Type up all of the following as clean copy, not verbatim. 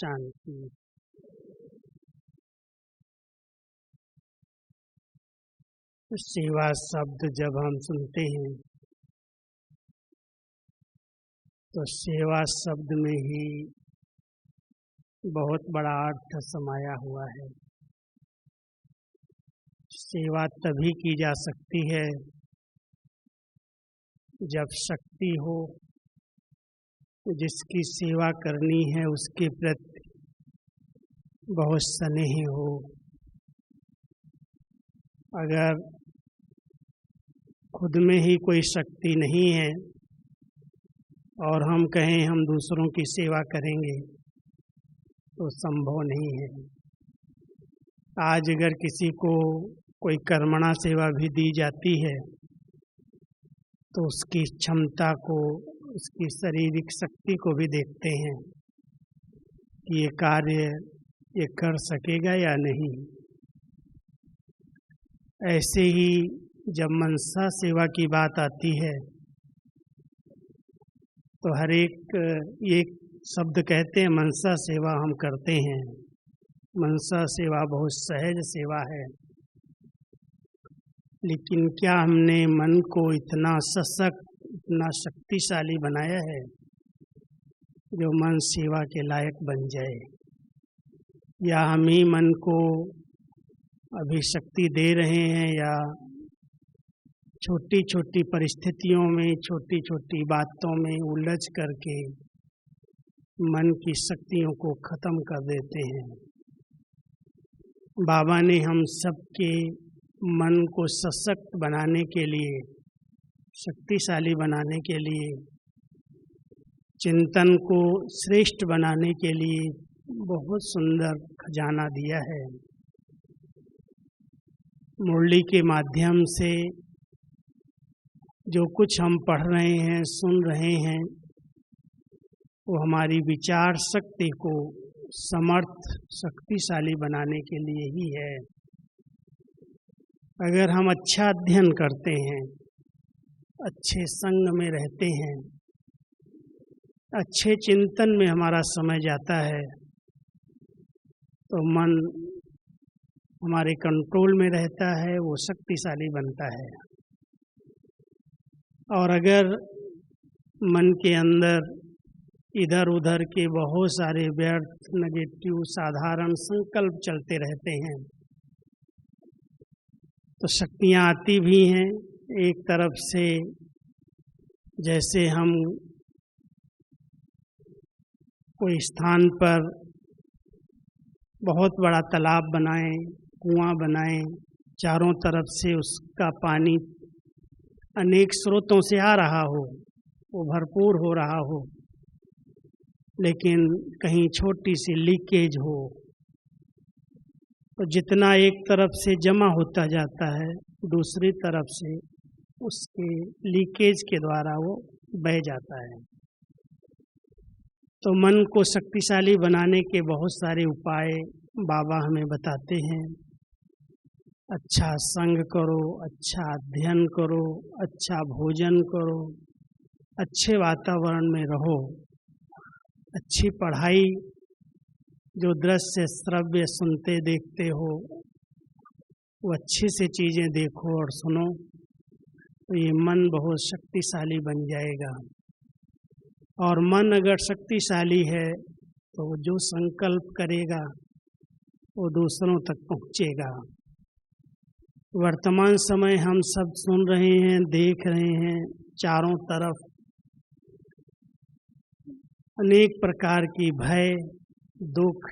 शांति। सेवा शब्द जब हम सुनते हैं तो सेवा शब्द में ही बहुत बड़ा अर्थ समाया हुआ है। सेवा तभी की जा सकती है जब शक्ति हो, जिसकी सेवा करनी है उसके प्रति बहुत स्नेह हो। अगर खुद में ही कोई शक्ति नहीं है और हम कहें हम दूसरों की सेवा करेंगे तो संभव नहीं है। आज अगर किसी को कोई कर्मणा सेवा भी दी जाती है तो उसकी क्षमता को, उसकी शारीरिक शक्ति को भी देखते हैं कि ये कार्य ये कर सकेगा या नहीं। ऐसे ही जब मनसा सेवा की बात आती है तो हर एक ये शब्द कहते हैं मनसा सेवा हम करते हैं। मनसा सेवा बहुत सहज सेवा है, लेकिन क्या हमने मन को इतना सशक्त, इतना शक्तिशाली बनाया है जो मन सेवा के लायक बन जाए, या हम ही मन को अभी शक्ति दे रहे हैं, या छोटी छोटी परिस्थितियों में, छोटी छोटी बातों में उलझ करके मन की शक्तियों को खत्म कर देते हैं। बाबा ने हम सबके मन को सशक्त बनाने के लिए, शक्तिशाली बनाने के लिए, चिंतन को श्रेष्ठ बनाने के लिए बहुत सुंदर खजाना दिया है। मुरली के माध्यम से जो कुछ हम पढ़ रहे हैं, सुन रहे हैं, वो हमारी विचार शक्ति को समर्थ, शक्तिशाली बनाने के लिए ही है। अगर हम अच्छा अध्ययन करते हैं, अच्छे संग में रहते हैं, अच्छे चिंतन में हमारा समय जाता है तो मन हमारे कंट्रोल में रहता है, वो शक्तिशाली बनता है। और अगर मन के अंदर इधर उधर के बहुत सारे व्यर्थ, नेगेटिव, साधारण संकल्प चलते रहते हैं तो शक्तियाँ आती भी हैं। एक तरफ से जैसे हम कोई स्थान पर बहुत बड़ा तालाब बनाएं, कुआं बनाएं, चारों तरफ से उसका पानी अनेक स्रोतों से आ रहा हो, वो भरपूर हो रहा हो, लेकिन कहीं छोटी सी लीकेज हो तो जितना एक तरफ से जमा होता जाता है, दूसरी तरफ से उसके लीकेज के द्वारा वो बह जाता है। तो मन को शक्तिशाली बनाने के बहुत सारे उपाय बाबा हमें बताते हैं। अच्छा संग करो, अच्छा अध्ययन करो, अच्छा भोजन करो, अच्छे वातावरण में रहो, अच्छी पढ़ाई, जो दृश्य श्रव्य सुनते देखते हो वो अच्छी से चीज़ें देखो और सुनो, तो ये मन बहुत शक्तिशाली बन जाएगा। और मन अगर शक्तिशाली है तो वो जो संकल्प करेगा वो दूसरों तक पहुँचेगा। वर्तमान समय हम सब सुन रहे हैं, देख रहे हैं, चारों तरफ अनेक प्रकार की भय, दुख,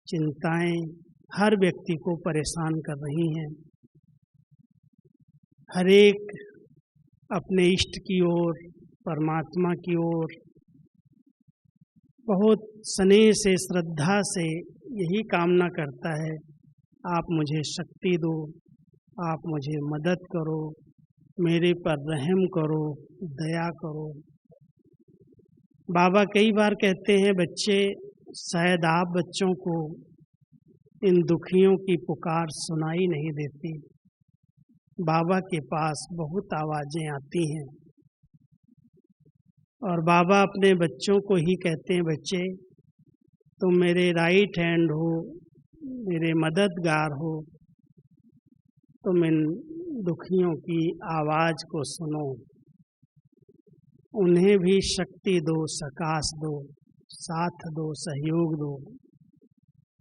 चिंताएं हर व्यक्ति को परेशान कर रही हैं। हर एक अपने इष्ट की ओर, परमात्मा की ओर बहुत स्नेह से, श्रद्धा से यही कामना करता है, आप मुझे शक्ति दो, आप मुझे मदद करो, मेरे पर रहम करो, दया करो। बाबा कई बार कहते हैं, बच्चे, शायद आप बच्चों को इन दुखियों की पुकार सुनाई नहीं देती। बाबा के पास बहुत आवाज़ें आती हैं और बाबा अपने बच्चों को ही कहते हैं, बच्चे तुम मेरे राइट हैंड हो, मेरे मददगार हो, तुम इन दुखियों की आवाज़ को सुनो, उन्हें भी शक्ति दो, सकाश दो, साथ दो, सहयोग दो।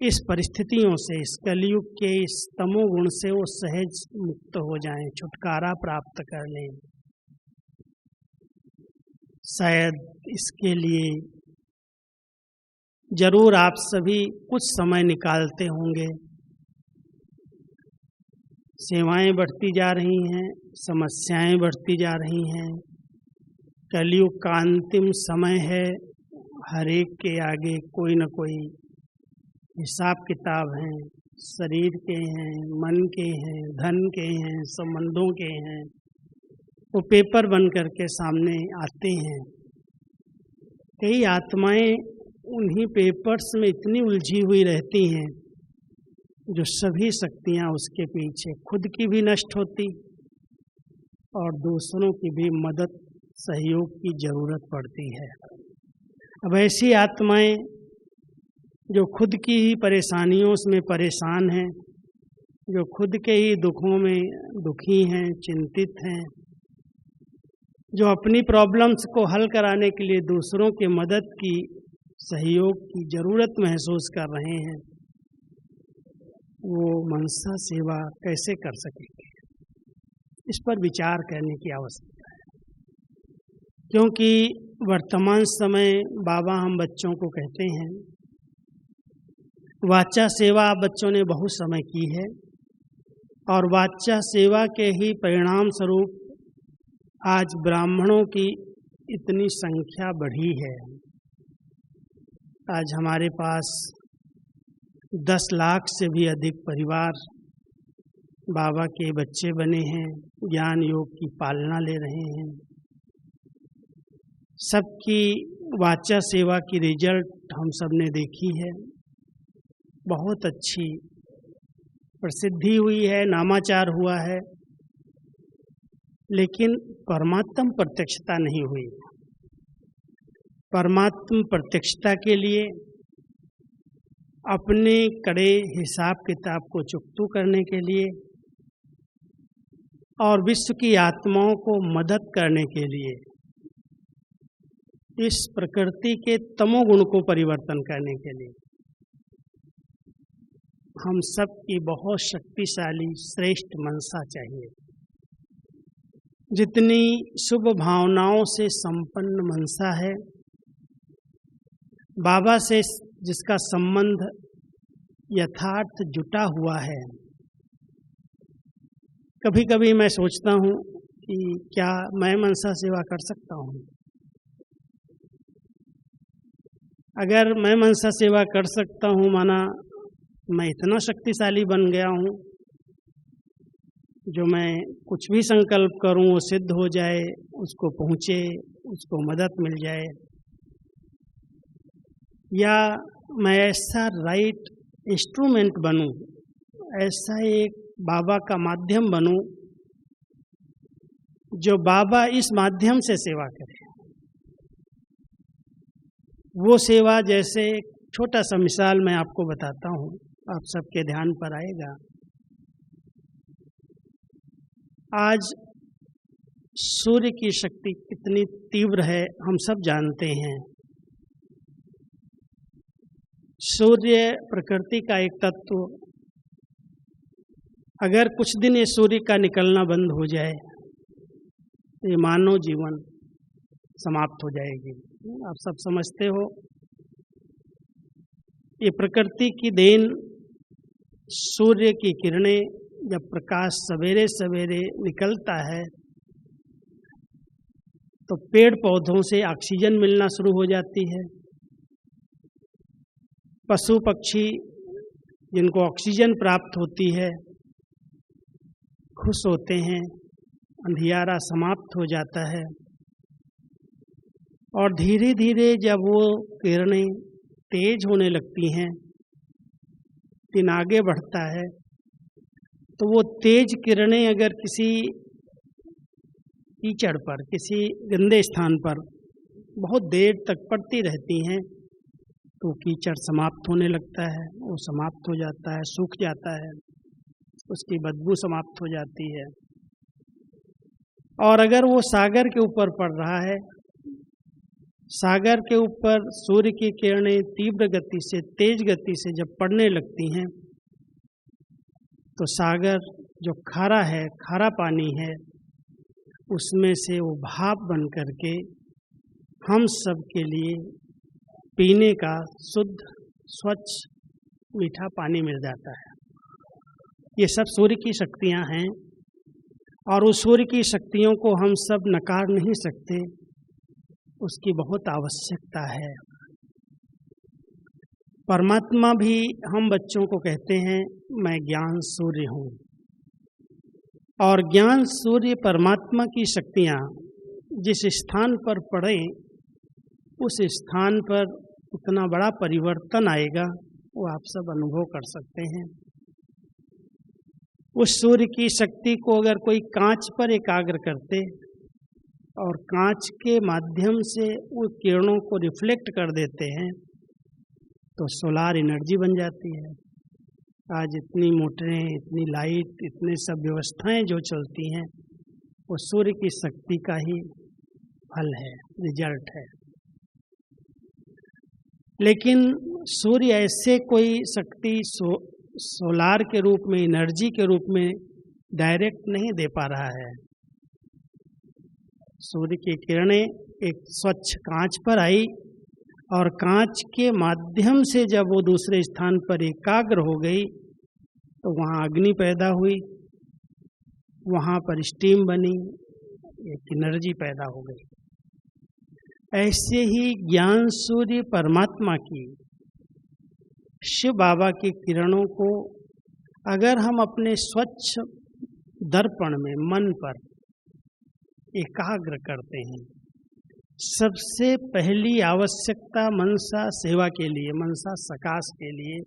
इस परिस्थितियों से, इस कलयुग के इस तमोगुण से वो सहज मुक्त हो जाएं, छुटकारा प्राप्त कर लें। शायद इसके लिए जरूर आप सभी कुछ समय निकालते होंगे। सेवाएं बढ़ती जा रही हैं, समस्याएं बढ़ती जा रही हैं, कलयुग का अंतिम समय है। हर एक के आगे कोई न कोई हिसाब किताब हैं, शरीर के हैं, मन के हैं, धन के हैं, संबंधों के हैं, वो पेपर बन करके सामने आते हैं। कई आत्माएं उन्हीं पेपर्स में इतनी उलझी हुई रहती हैं जो सभी शक्तियां उसके पीछे खुद की भी नष्ट होती और दूसरों की भी मदद सहयोग की जरूरत पड़ती है। अब ऐसी आत्माएं जो खुद की ही परेशानियों में परेशान हैं, जो खुद के ही दुखों में दुखी हैं, चिंतित हैं, जो अपनी प्रॉब्लम्स को हल कराने के लिए दूसरों की मदद की, सहयोग की जरूरत महसूस कर रहे हैं, वो मनसा सेवा कैसे कर सकेंगे? इस पर विचार करने की आवश्यकता है। क्योंकि वर्तमान समय बाबा हम बच्चों को कहते हैं, वाचा सेवा बच्चों ने बहुत समय की है और वाचा सेवा के ही परिणाम स्वरूप आज ब्राह्मणों की इतनी संख्या बढ़ी है। आज हमारे पास 10 लाख से भी अधिक परिवार बाबा के बच्चे बने हैं, ज्ञान योग की पालना ले रहे हैं। सबकी वाचा सेवा की रिजल्ट हम सब ने देखी है, बहुत अच्छी प्रसिद्धि हुई है, नामाचार हुआ है, लेकिन परमात्म प्रत्यक्षता नहीं हुई। परमात्म प्रत्यक्षता के लिए अपने कड़े हिसाब किताब को चुकतू करने के लिए और विश्व की आत्माओं को मदद करने के लिए, इस प्रकृति के तमोगुण को परिवर्तन करने के लिए हम सब की बहुत शक्तिशाली श्रेष्ठ मनसा चाहिए। जितनी शुभ भावनाओं से संपन्न मनसा है, बाबा से जिसका संबंध यथार्थ जुटा हुआ है, कभी कभी मैं सोचता हूँ कि क्या मैं मनसा सेवा कर सकता हूँ? अगर मैं मनसा सेवा कर सकता हूँ, माना मैं इतना शक्तिशाली बन गया हूँ जो मैं कुछ भी संकल्प करूँ वो सिद्ध हो जाए, उसको पहुँचे, उसको मदद मिल जाए, या मैं ऐसा राइट इंस्ट्रूमेंट बनूं, ऐसा एक बाबा का माध्यम बनूं जो बाबा इस माध्यम से सेवा करे। वो सेवा, जैसे एक छोटा सा मिसाल मैं आपको बताता हूँ, आप सबके ध्यान पर आएगा। आज सूर्य की शक्ति कितनी तीव्र है हम सब जानते हैं। सूर्य प्रकृति का एक तत्व, अगर कुछ दिन ये सूर्य का निकलना बंद हो जाए तो ये मानव जीवन समाप्त हो जाएगी। आप सब समझते हो, ये प्रकृति की देन। सूर्य की किरणें जब प्रकाश सवेरे सवेरे निकलता है तो पेड़ पौधों से ऑक्सीजन मिलना शुरू हो जाती है। पशु पक्षी जिनको ऑक्सीजन प्राप्त होती है खुश होते हैं, अंधियारा समाप्त हो जाता है और धीरे धीरे जब वो किरणें तेज होने लगती हैं, दिन आगे बढ़ता है, तो वो तेज किरणें अगर किसी कीचड़ पर, किसी गंदे स्थान पर बहुत देर तक पड़ती रहती हैं तो कीचड़ समाप्त होने लगता है, वो समाप्त हो जाता है, सूख जाता है, उसकी बदबू समाप्त हो जाती है। और अगर वो सागर के ऊपर पड़ रहा है, सागर के ऊपर सूर्य की किरणें तीव्र गति से, तेज गति से जब पड़ने लगती हैं, तो सागर जो खारा है, खारा पानी है, उसमें से वो भाप बन करके हम सब के लिए पीने का शुद्ध, स्वच्छ, मीठा पानी मिल जाता है। ये सब सूर्य की शक्तियाँ हैं और उस सूर्य की शक्तियों को हम सब नकार नहीं सकते, उसकी बहुत आवश्यकता है। परमात्मा भी हम बच्चों को कहते हैं मैं ज्ञान सूर्य हूँ, और ज्ञान सूर्य परमात्मा की शक्तियाँ जिस स्थान पर पड़े उस स्थान पर उतना बड़ा परिवर्तन आएगा, वो आप सब अनुभव कर सकते हैं। उस सूर्य की शक्ति को अगर कोई कांच पर एकाग्र करते और कांच के माध्यम से उन किरणों को रिफ्लेक्ट कर देते हैं, तो सोलार एनर्जी बन जाती है। आज इतनी मोटरें, इतनी लाइट, इतने सब व्यवस्थाएं जो चलती हैं, वो सूर्य की शक्ति का ही फल है, रिजल्ट है। लेकिन सूर्य ऐसे कोई शक्ति सोलार के रूप में, एनर्जी के रूप में डायरेक्ट नहीं दे पा रहा है। सूर्य की किरणें एक स्वच्छ कांच पर आई और कांच के माध्यम से जब वो दूसरे स्थान पर एकाग्र हो गई, तो वहाँ अग्नि पैदा हुई, वहाँ पर स्टीम बनी, एक एनर्जी पैदा हो गई। ऐसे ही ज्ञान सूर्य परमात्मा की, शिव बाबा की किरणों को अगर हम अपने स्वच्छ दर्पण में, मन पर एकाग्र करते हैं, सबसे पहली आवश्यकता मनसा सेवा के लिए, मनसा सकाश के लिए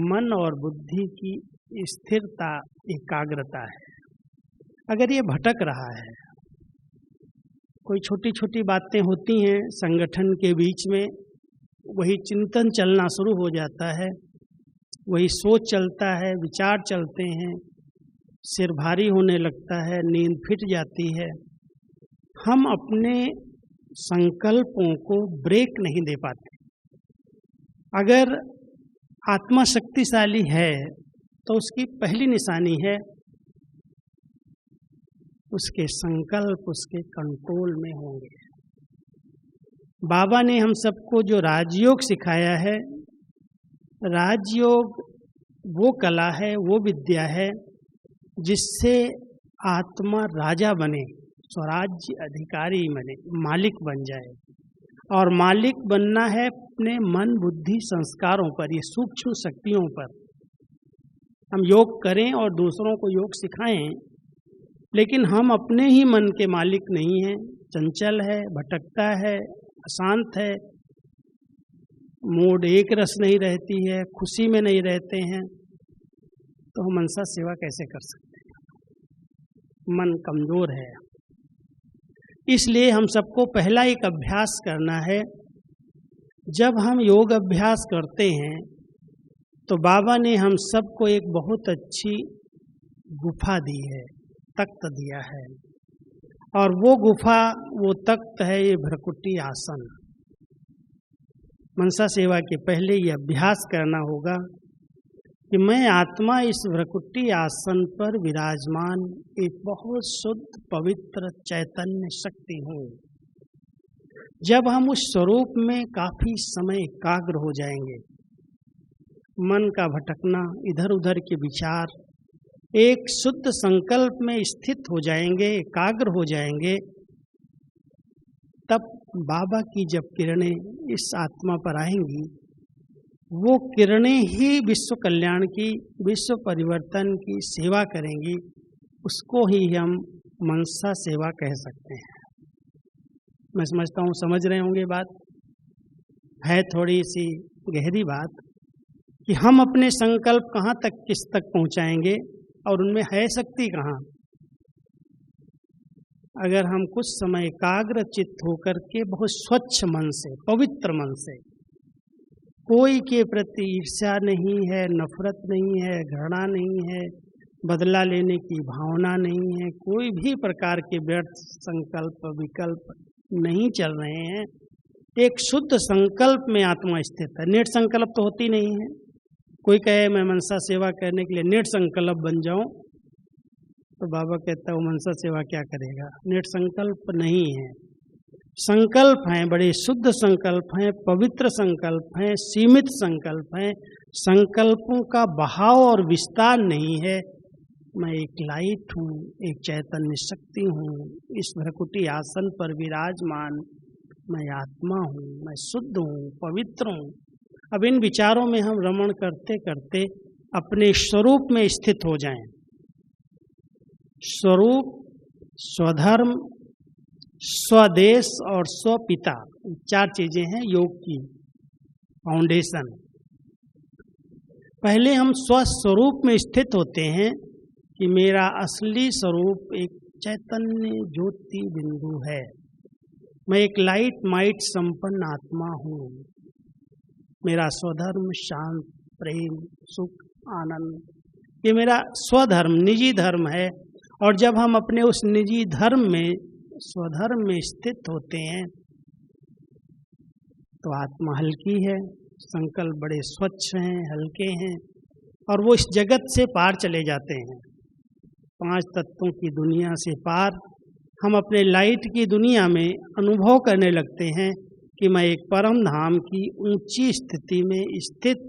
मन और बुद्धि की स्थिरता, एकाग्रता है। अगर ये भटक रहा है, कोई छोटी छोटी बातें होती हैं संगठन के बीच में, वही चिंतन चलना शुरू हो जाता है, वही सोच चलता है, विचार चलते हैं, सिर भारी होने लगता है, नींद फिट जाती है। हम अपने संकल्पों को ब्रेक नहीं दे पाते। अगर आत्मा शक्तिशाली है तो उसकी पहली निशानी है उसके संकल्प उसके कंट्रोल में होंगे। बाबा ने हम सबको जो राजयोग सिखाया है, राजयोग वो कला है, वो विद्या है जिससे आत्मा राजा बने, स्वराज्य अधिकारी बने, मालिक बन जाए। और मालिक बनना है अपने मन, बुद्धि, संस्कारों पर, ये सूक्ष्म शक्तियों पर। हम योग करें और दूसरों को योग सिखाएं, लेकिन हम अपने ही मन के मालिक नहीं हैं। चंचल है, भटकता है, अशांत है, मूड एक रस नहीं रहती है, खुशी में नहीं रहते हैं, तो हम मनसा सेवा कैसे कर सकते हैं? मन कमजोर है। इसलिए हम सबको पहला एक अभ्यास करना है। जब हम योग अभ्यास करते हैं तो बाबा ने हम सबको एक बहुत अच्छी गुफा दी है, तख्त दिया है, और वो गुफा, वो तख्त है ये भ्रकुटी आसन। मनसा सेवा के पहले ये अभ्यास करना होगा कि मैं आत्मा इस भ्रकुटी आसन पर विराजमान एक बहुत शुद्ध, पवित्र, चैतन्य शक्ति हूँ। जब हम उस स्वरूप में काफी समय एकाग्र हो जाएंगे, मन का भटकना, इधर उधर के विचार एक शुद्ध संकल्प में स्थित हो जाएंगे, एकाग्र हो जाएंगे, तब बाबा की जब किरणें इस आत्मा पर आएंगी, वो किरणें ही विश्व कल्याण की, विश्व परिवर्तन की सेवा करेंगी। उसको ही हम मनसा सेवा कह सकते हैं। मैं समझता हूँ समझ रहे होंगे बात। है थोड़ी सी गहरी बात कि हम अपने संकल्प कहाँ तक, किस तक पहुँचाएंगे और उनमें है शक्ति कहाँ। अगर हम कुछ समय एकाग्र चित्त होकर के बहुत स्वच्छ मन से, पवित्र मन से कोई के प्रति ईर्ष्या नहीं है, नफरत नहीं है, घृणा नहीं है, बदला लेने की भावना नहीं है, कोई भी प्रकार के व्यर्थ संकल्प विकल्प नहीं चल रहे हैं। एक शुद्ध संकल्प में आत्मा स्थित है। नेट संकल्प तो होती नहीं है। कोई कहे मैं मनसा सेवा करने के लिए नेट संकल्प बन जाऊं, तो बाबा कहता है वो मनसा सेवा क्या करेगा। नेट संकल्प नहीं है। संकल्प हैं, बड़े शुद्ध संकल्प हैं, पवित्र संकल्प हैं, सीमित संकल्प हैं। संकल्पों का बहाव और विस्तार नहीं है। मैं एक लाइट हूँ, एक चैतन्य शक्ति हूँ, इस भ्रकुटी आसन पर विराजमान मैं आत्मा हूँ, मैं शुद्ध हूँ, पवित्र हूँ। अब इन विचारों में हम रमण करते करते अपने स्वरूप में स्थित हो जाएं। स्वरूप, स्वधर्म, स्वदेश और स्वपिता, चार चीजें हैं योग की फाउंडेशन। पहले हम स्वस्वरूप में स्थित होते हैं कि मेरा असली स्वरूप एक चैतन्य ज्योति बिंदु है। मैं एक लाइट माइट संपन्न आत्मा हूँ। मेरा स्वधर्म शांत, प्रेम, सुख, आनंद, ये मेरा स्वधर्म, निजी धर्म है। और जब हम अपने उस निजी धर्म में, स्वधर्म में स्थित होते हैं तो आत्मा हल्की है, संकल्प बड़े स्वच्छ हैं, हल्के हैं, और वो इस जगत से पार चले जाते हैं। 5 तत्वों की दुनिया से पार हम अपने लाइट की दुनिया में अनुभव करने लगते हैं कि मैं एक परम धाम की ऊंची स्थिति में स्थित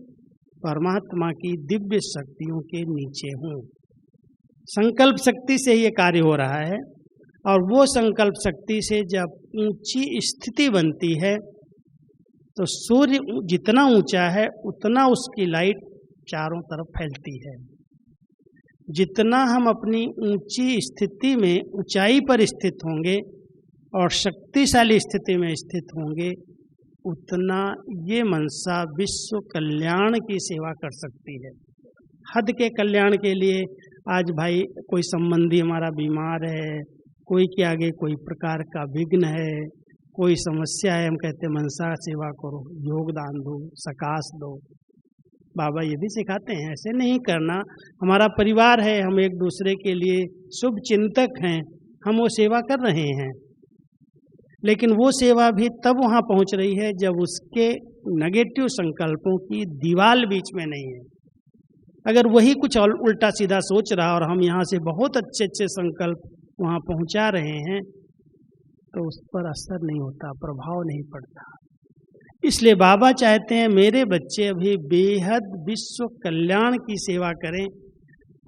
परमात्मा की दिव्य शक्तियों के नीचे हूँ। संकल्प शक्ति से ये कार्य हो रहा है। और वो संकल्प शक्ति से जब ऊंची स्थिति बनती है तो सूर्य जितना ऊंचा है उतना उसकी लाइट चारों तरफ फैलती है। जितना हम अपनी ऊंची स्थिति में, ऊंचाई पर स्थित होंगे और शक्तिशाली स्थिति में स्थित होंगे, उतना ये मनसा विश्व कल्याण की सेवा कर सकती है। हद के कल्याण के लिए आज भाई कोई संबंधी हमारा बीमार है, कोई के आगे कोई प्रकार का विघ्न है, कोई समस्या है, हम कहते हैं मनसा सेवा करो, योगदान दो, सकाश दो। बाबा ये भी सिखाते हैं ऐसे नहीं करना। हमारा परिवार है, हम एक दूसरे के लिए शुभ चिंतक हैं, हम वो सेवा कर रहे हैं। लेकिन वो सेवा भी तब वहाँ पहुँच रही है जब उसके नेगेटिव संकल्पों की दीवार बीच में नहीं है। अगर वही कुछ उल्टा सीधा सोच रहा और हम यहाँ से बहुत अच्छे अच्छे संकल्प वहाँ पहुँचा रहे हैं तो उस पर असर नहीं होता, प्रभाव नहीं पड़ता। इसलिए बाबा चाहते हैं मेरे बच्चे अभी बेहद विश्व कल्याण की सेवा करें।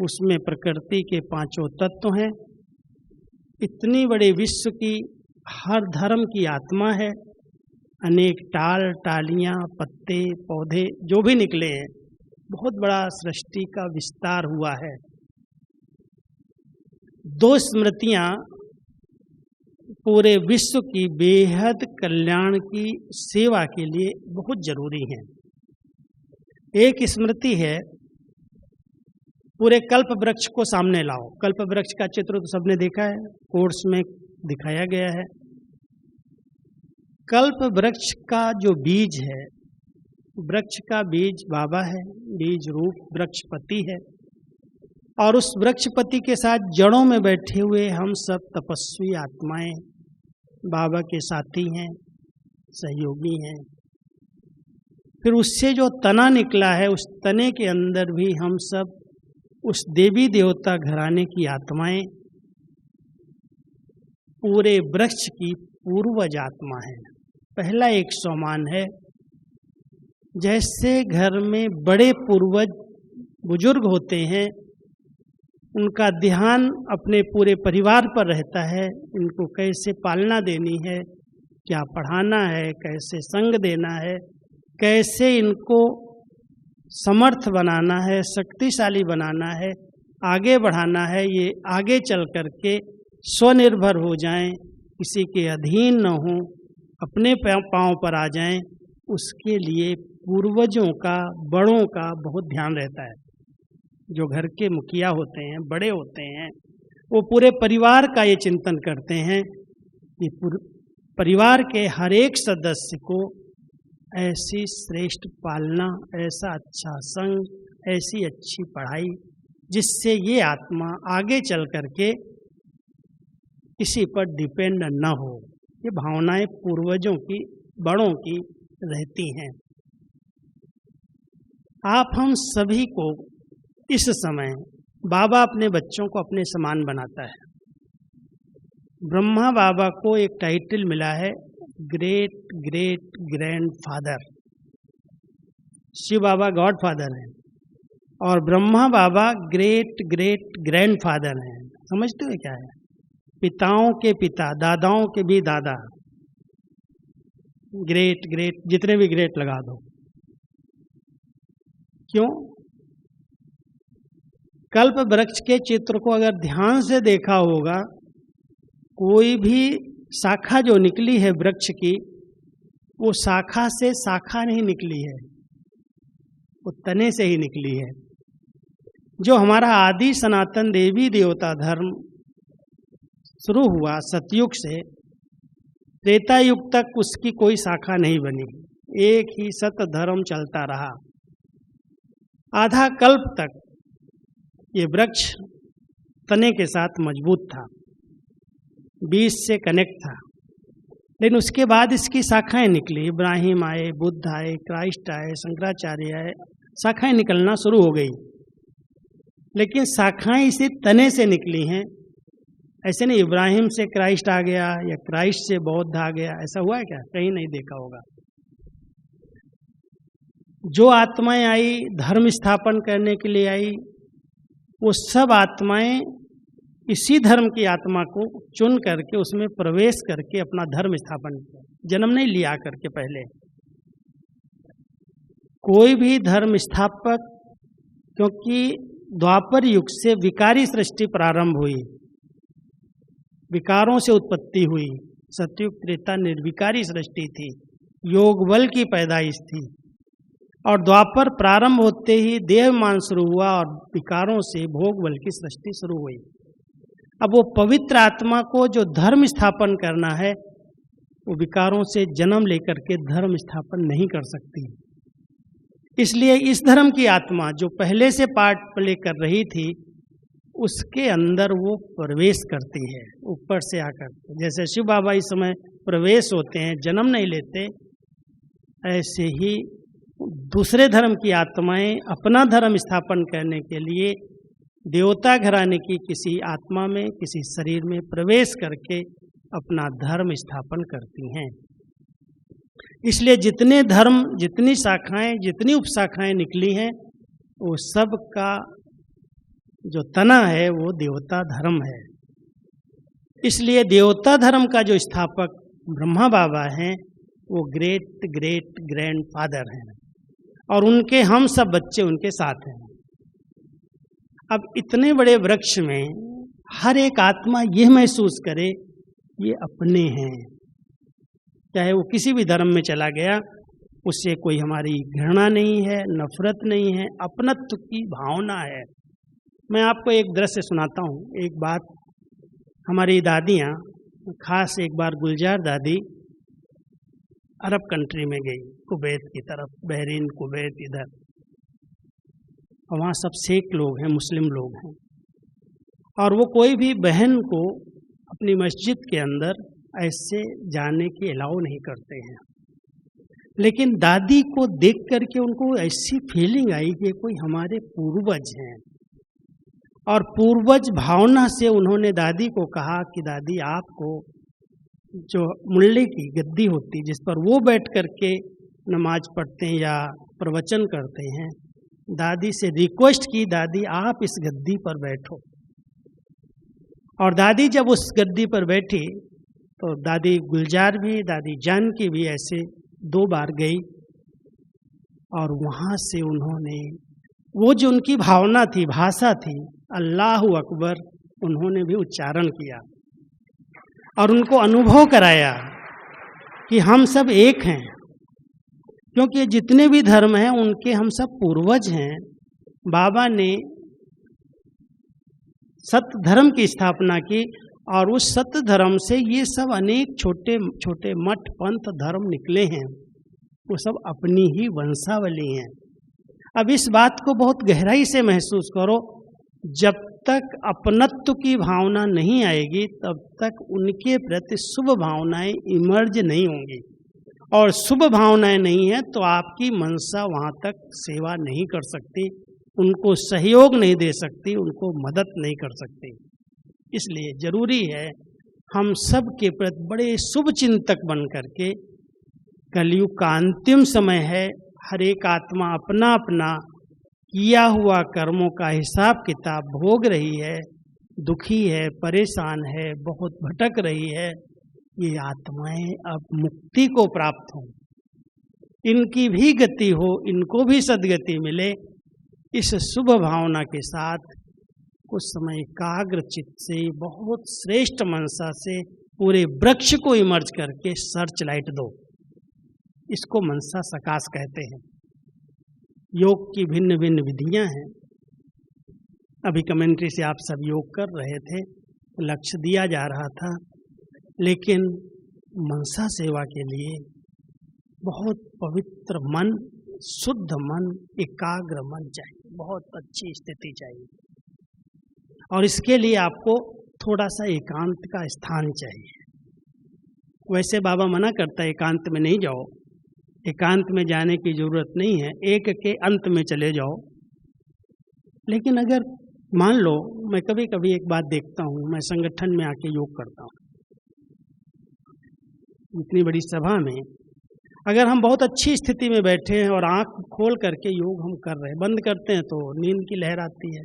उसमें प्रकृति के 5 तत्व हैं। इतनी बड़े विश्व की हर धर्म की आत्मा है। अनेक टाल टालियाँ, पत्ते, पौधे जो भी निकले हैं, बहुत बड़ा सृष्टि का विस्तार हुआ है। 2 स्मृतियाँ पूरे विश्व की बेहद कल्याण की सेवा के लिए बहुत जरूरी हैं। एक स्मृति है, पूरे कल्प वृक्ष को सामने लाओ। कल्प वृक्ष का चित्र तो सबने देखा है, कोर्स में दिखाया गया है। कल्प वृक्ष का जो बीज है, वृक्ष का बीज बाबा है, बीज रूप वृक्षपति है। और उस वृक्षपति के साथ जड़ों में बैठे हुए हम सब तपस्वी आत्माएं बाबा के साथी हैं, सहयोगी हैं। फिर उससे जो तना निकला है, उस तने के अंदर भी हम सब उस देवी देवता घराने की आत्माएं, पूरे वृक्ष की पूर्वज आत्मा है। पहला एक सोमान है। जैसे घर में बड़े पूर्वज बुजुर्ग होते हैं, उनका ध्यान अपने पूरे परिवार पर रहता है। इनको कैसे पालना देनी है, क्या पढ़ाना है, कैसे संग देना है, कैसे इनको समर्थ बनाना है, शक्तिशाली बनाना है, आगे बढ़ाना है, ये आगे चल करके स्वनिर्भर हो जाएं, किसी के अधीन न हों, अपने पांव पर आ जाएं। उसके लिए पूर्वजों का, बड़ों का बहुत ध्यान रहता है। जो घर के मुखिया होते हैं, बड़े होते हैं, वो पूरे परिवार का ये चिंतन करते हैं कि परिवार के हर एक सदस्य को ऐसी श्रेष्ठ पालना, ऐसा अच्छा संग, ऐसी अच्छी पढ़ाई, जिससे ये आत्मा आगे चल करके किसी पर डिपेंड न हो। ये भावनाएं पूर्वजों की, बड़ों की रहती हैं। आप हम सभी को इस समय बाबा अपने बच्चों को अपने समान बनाता है। ब्रह्मा बाबा को एक टाइटल मिला है great great grand father. Shiv Baba god father हैं और Brahma Baba great great grand father हैं। समझते हो क्या है? पिताओं के पिता, दादाओं के भी दादा। ग्रेट ग्रेट, जितने भी ग्रेट लगा दो। क्यों? कल्प वृक्ष के चित्र को अगर ध्यान से देखा होगा, कोई भी शाखा जो निकली है वृक्ष की, वो शाखा से शाखा नहीं निकली है, वो तने से ही निकली है। जो हमारा आदि सनातन देवी देवता धर्म शुरू हुआ सतयुग से, त्रेता युग तक उसकी कोई शाखा नहीं बनी, एक ही सत धर्म चलता रहा। आधा कल्प तक ये वृक्ष तने के साथ मजबूत था, बीज से कनेक्ट था। लेकिन उसके बाद इसकी शाखाएं निकली, इब्राहिम आए, बुद्ध आए, क्राइस्ट आए, शंकराचार्य आए, शाखाएं निकलना शुरू हो गई। लेकिन शाखाएं इसी तने से निकली हैं। ऐसे नहीं इब्राहिम से क्राइस्ट आ गया या क्राइस्ट से बौद्ध आ गया, ऐसा हुआ है क्या? कहीं नहीं देखा होगा। जो आत्माएं आई धर्म स्थापन करने के लिए आई, वो सब आत्माएं इसी धर्म की आत्मा को चुन करके उसमें प्रवेश करके अपना धर्म स्थापन किया। जन्म नहीं लिया करके पहले। कोई भी धर्म स्थापक, क्योंकि द्वापर युग से विकारी सृष्टि प्रारंभ हुई, विकारों से उत्पत्ति हुई। सतयुग त्रेता निर्विकारी सृष्टि थी, योग बल की पैदाइश थी। और द्वापर प्रारंभ होते ही देहमान शुरू हुआ और विकारों से भोग बल की सृष्टि शुरू हुई। अब वो पवित्र आत्मा को जो धर्म स्थापन करना है, वो विकारों से जन्म लेकर के धर्म स्थापन नहीं कर सकती। इसलिए इस धर्म की आत्मा जो पहले से पार्ट प्ले कर रही थी, उसके अंदर वो प्रवेश करती है ऊपर से आकर। जैसे शिव बाबा इस समय प्रवेश होते हैं, जन्म नहीं लेते, ऐसे ही दूसरे धर्म की आत्माएं अपना धर्म स्थापन करने के लिए देवता घराने की किसी आत्मा में, किसी शरीर में प्रवेश करके अपना धर्म स्थापन करती हैं। इसलिए जितने धर्म, जितनी शाखाएं, जितनी उपशाखाएं निकली हैं, वो सब का जो तना है वो देवता धर्म है। इसलिए देवता धर्म का जो स्थापक ब्रह्मा बाबा हैं, वो ग्रेट ग्रेट ग्रैंड फादर हैं और उनके हम सब बच्चे उनके साथ हैं। अब इतने बड़े वृक्ष में हर एक आत्मा यह महसूस करे ये अपने हैं। चाहे वो किसी भी धर्म में चला गया, उससे कोई हमारी घृणा नहीं है, नफरत नहीं है, अपनत्व की भावना है। मैं आपको एक दृश्य सुनाता हूँ। एक बात, हमारी दादियाँ, खास एक बार गुलजार दादी अरब कंट्री में गई, कुवैत की तरफ, बहरीन, कुवैत, इधर। और वहाँ सब शेख लोग हैं, मुस्लिम लोग हैं, और वो कोई भी बहन को अपनी मस्जिद के अंदर ऐसे जाने की अलाउ नहीं करते हैं। लेकिन दादी को देख करके उनको ऐसी फीलिंग आई कि कोई हमारे पूर्वज हैं, और पूर्वज भावना से उन्होंने दादी को कहा कि दादी, आपको जो मुल्ले की गद्दी होती जिस पर वो बैठ करके नमाज पढ़ते हैं या प्रवचन करते हैं, दादी से रिक्वेस्ट की, दादी आप इस गद्दी पर बैठो। और दादी जब उस गद्दी पर बैठी तो दादी गुलजार भी, दादी जानकी भी ऐसे 2 बार गई, और वहाँ से उन्होंने वो जो उनकी भावना थी, भाषा थी, अल्लाहु अकबर, उन्होंने भी उच्चारण किया और उनको अनुभव कराया कि हम सब एक हैं। क्योंकि जितने भी धर्म हैं उनके हम सब पूर्वज हैं। बाबा ने सत्य धर्म की स्थापना की और उस सत्य धर्म से ये सब अनेक छोटे छोटे मठ, पंथ, धर्म निकले हैं। वो सब अपनी ही वंशावली हैं। अब इस बात को बहुत गहराई से महसूस करो, जब तक अपनत्व की भावना नहीं आएगी तब तक उनके प्रति शुभ भावनाएं इमर्ज नहीं होंगी, और शुभ भावनाएं नहीं है तो आपकी मनसा वहाँ तक सेवा नहीं कर सकती, उनको सहयोग नहीं दे सकती, उनको मदद नहीं कर सकती। इसलिए जरूरी है हम सब के प्रति बड़े शुभ चिंतक बन करके, कलयुग का अंतिम समय है, हर एक आत्मा अपना अपना किया हुआ कर्मों का हिसाब किताब भोग रही है, दुखी है, परेशान है, बहुत भटक रही है। ये आत्माएं अब मुक्ति को प्राप्त हों, इनकी भी गति हो, इनको भी सद्गति मिले, इस शुभ भावना के साथ कुछ समय एकाग्र चित्त से, बहुत श्रेष्ठ मनसा से पूरे वृक्ष को इमर्ज करके सर्च लाइट दो। इसको मनसा सकाश कहते हैं। योग की भिन्न भिन्न विधियां हैं। अभी कमेंट्री से आप सब योग कर रहे थे, लक्ष्य दिया जा रहा था, लेकिन मनसा सेवा के लिए बहुत पवित्र मन, शुद्ध मन, एकाग्र मन चाहिए, बहुत अच्छी स्थिति चाहिए, और इसके लिए आपको थोड़ा सा एकांत का स्थान चाहिए। वैसे बाबा मना करता है एकांत में नहीं जाओ, एकांत में जाने की जरूरत नहीं है, एक के अंत में चले जाओ। लेकिन अगर मान लो, मैं कभी कभी एक बात देखता हूँ, मैं संगठन में आके योग करता हूँ, इतनी बड़ी सभा में अगर हम बहुत अच्छी स्थिति में बैठे हैं और आंख खोल करके योग हम कर रहे हैं, बंद करते हैं तो नींद की लहर आती है,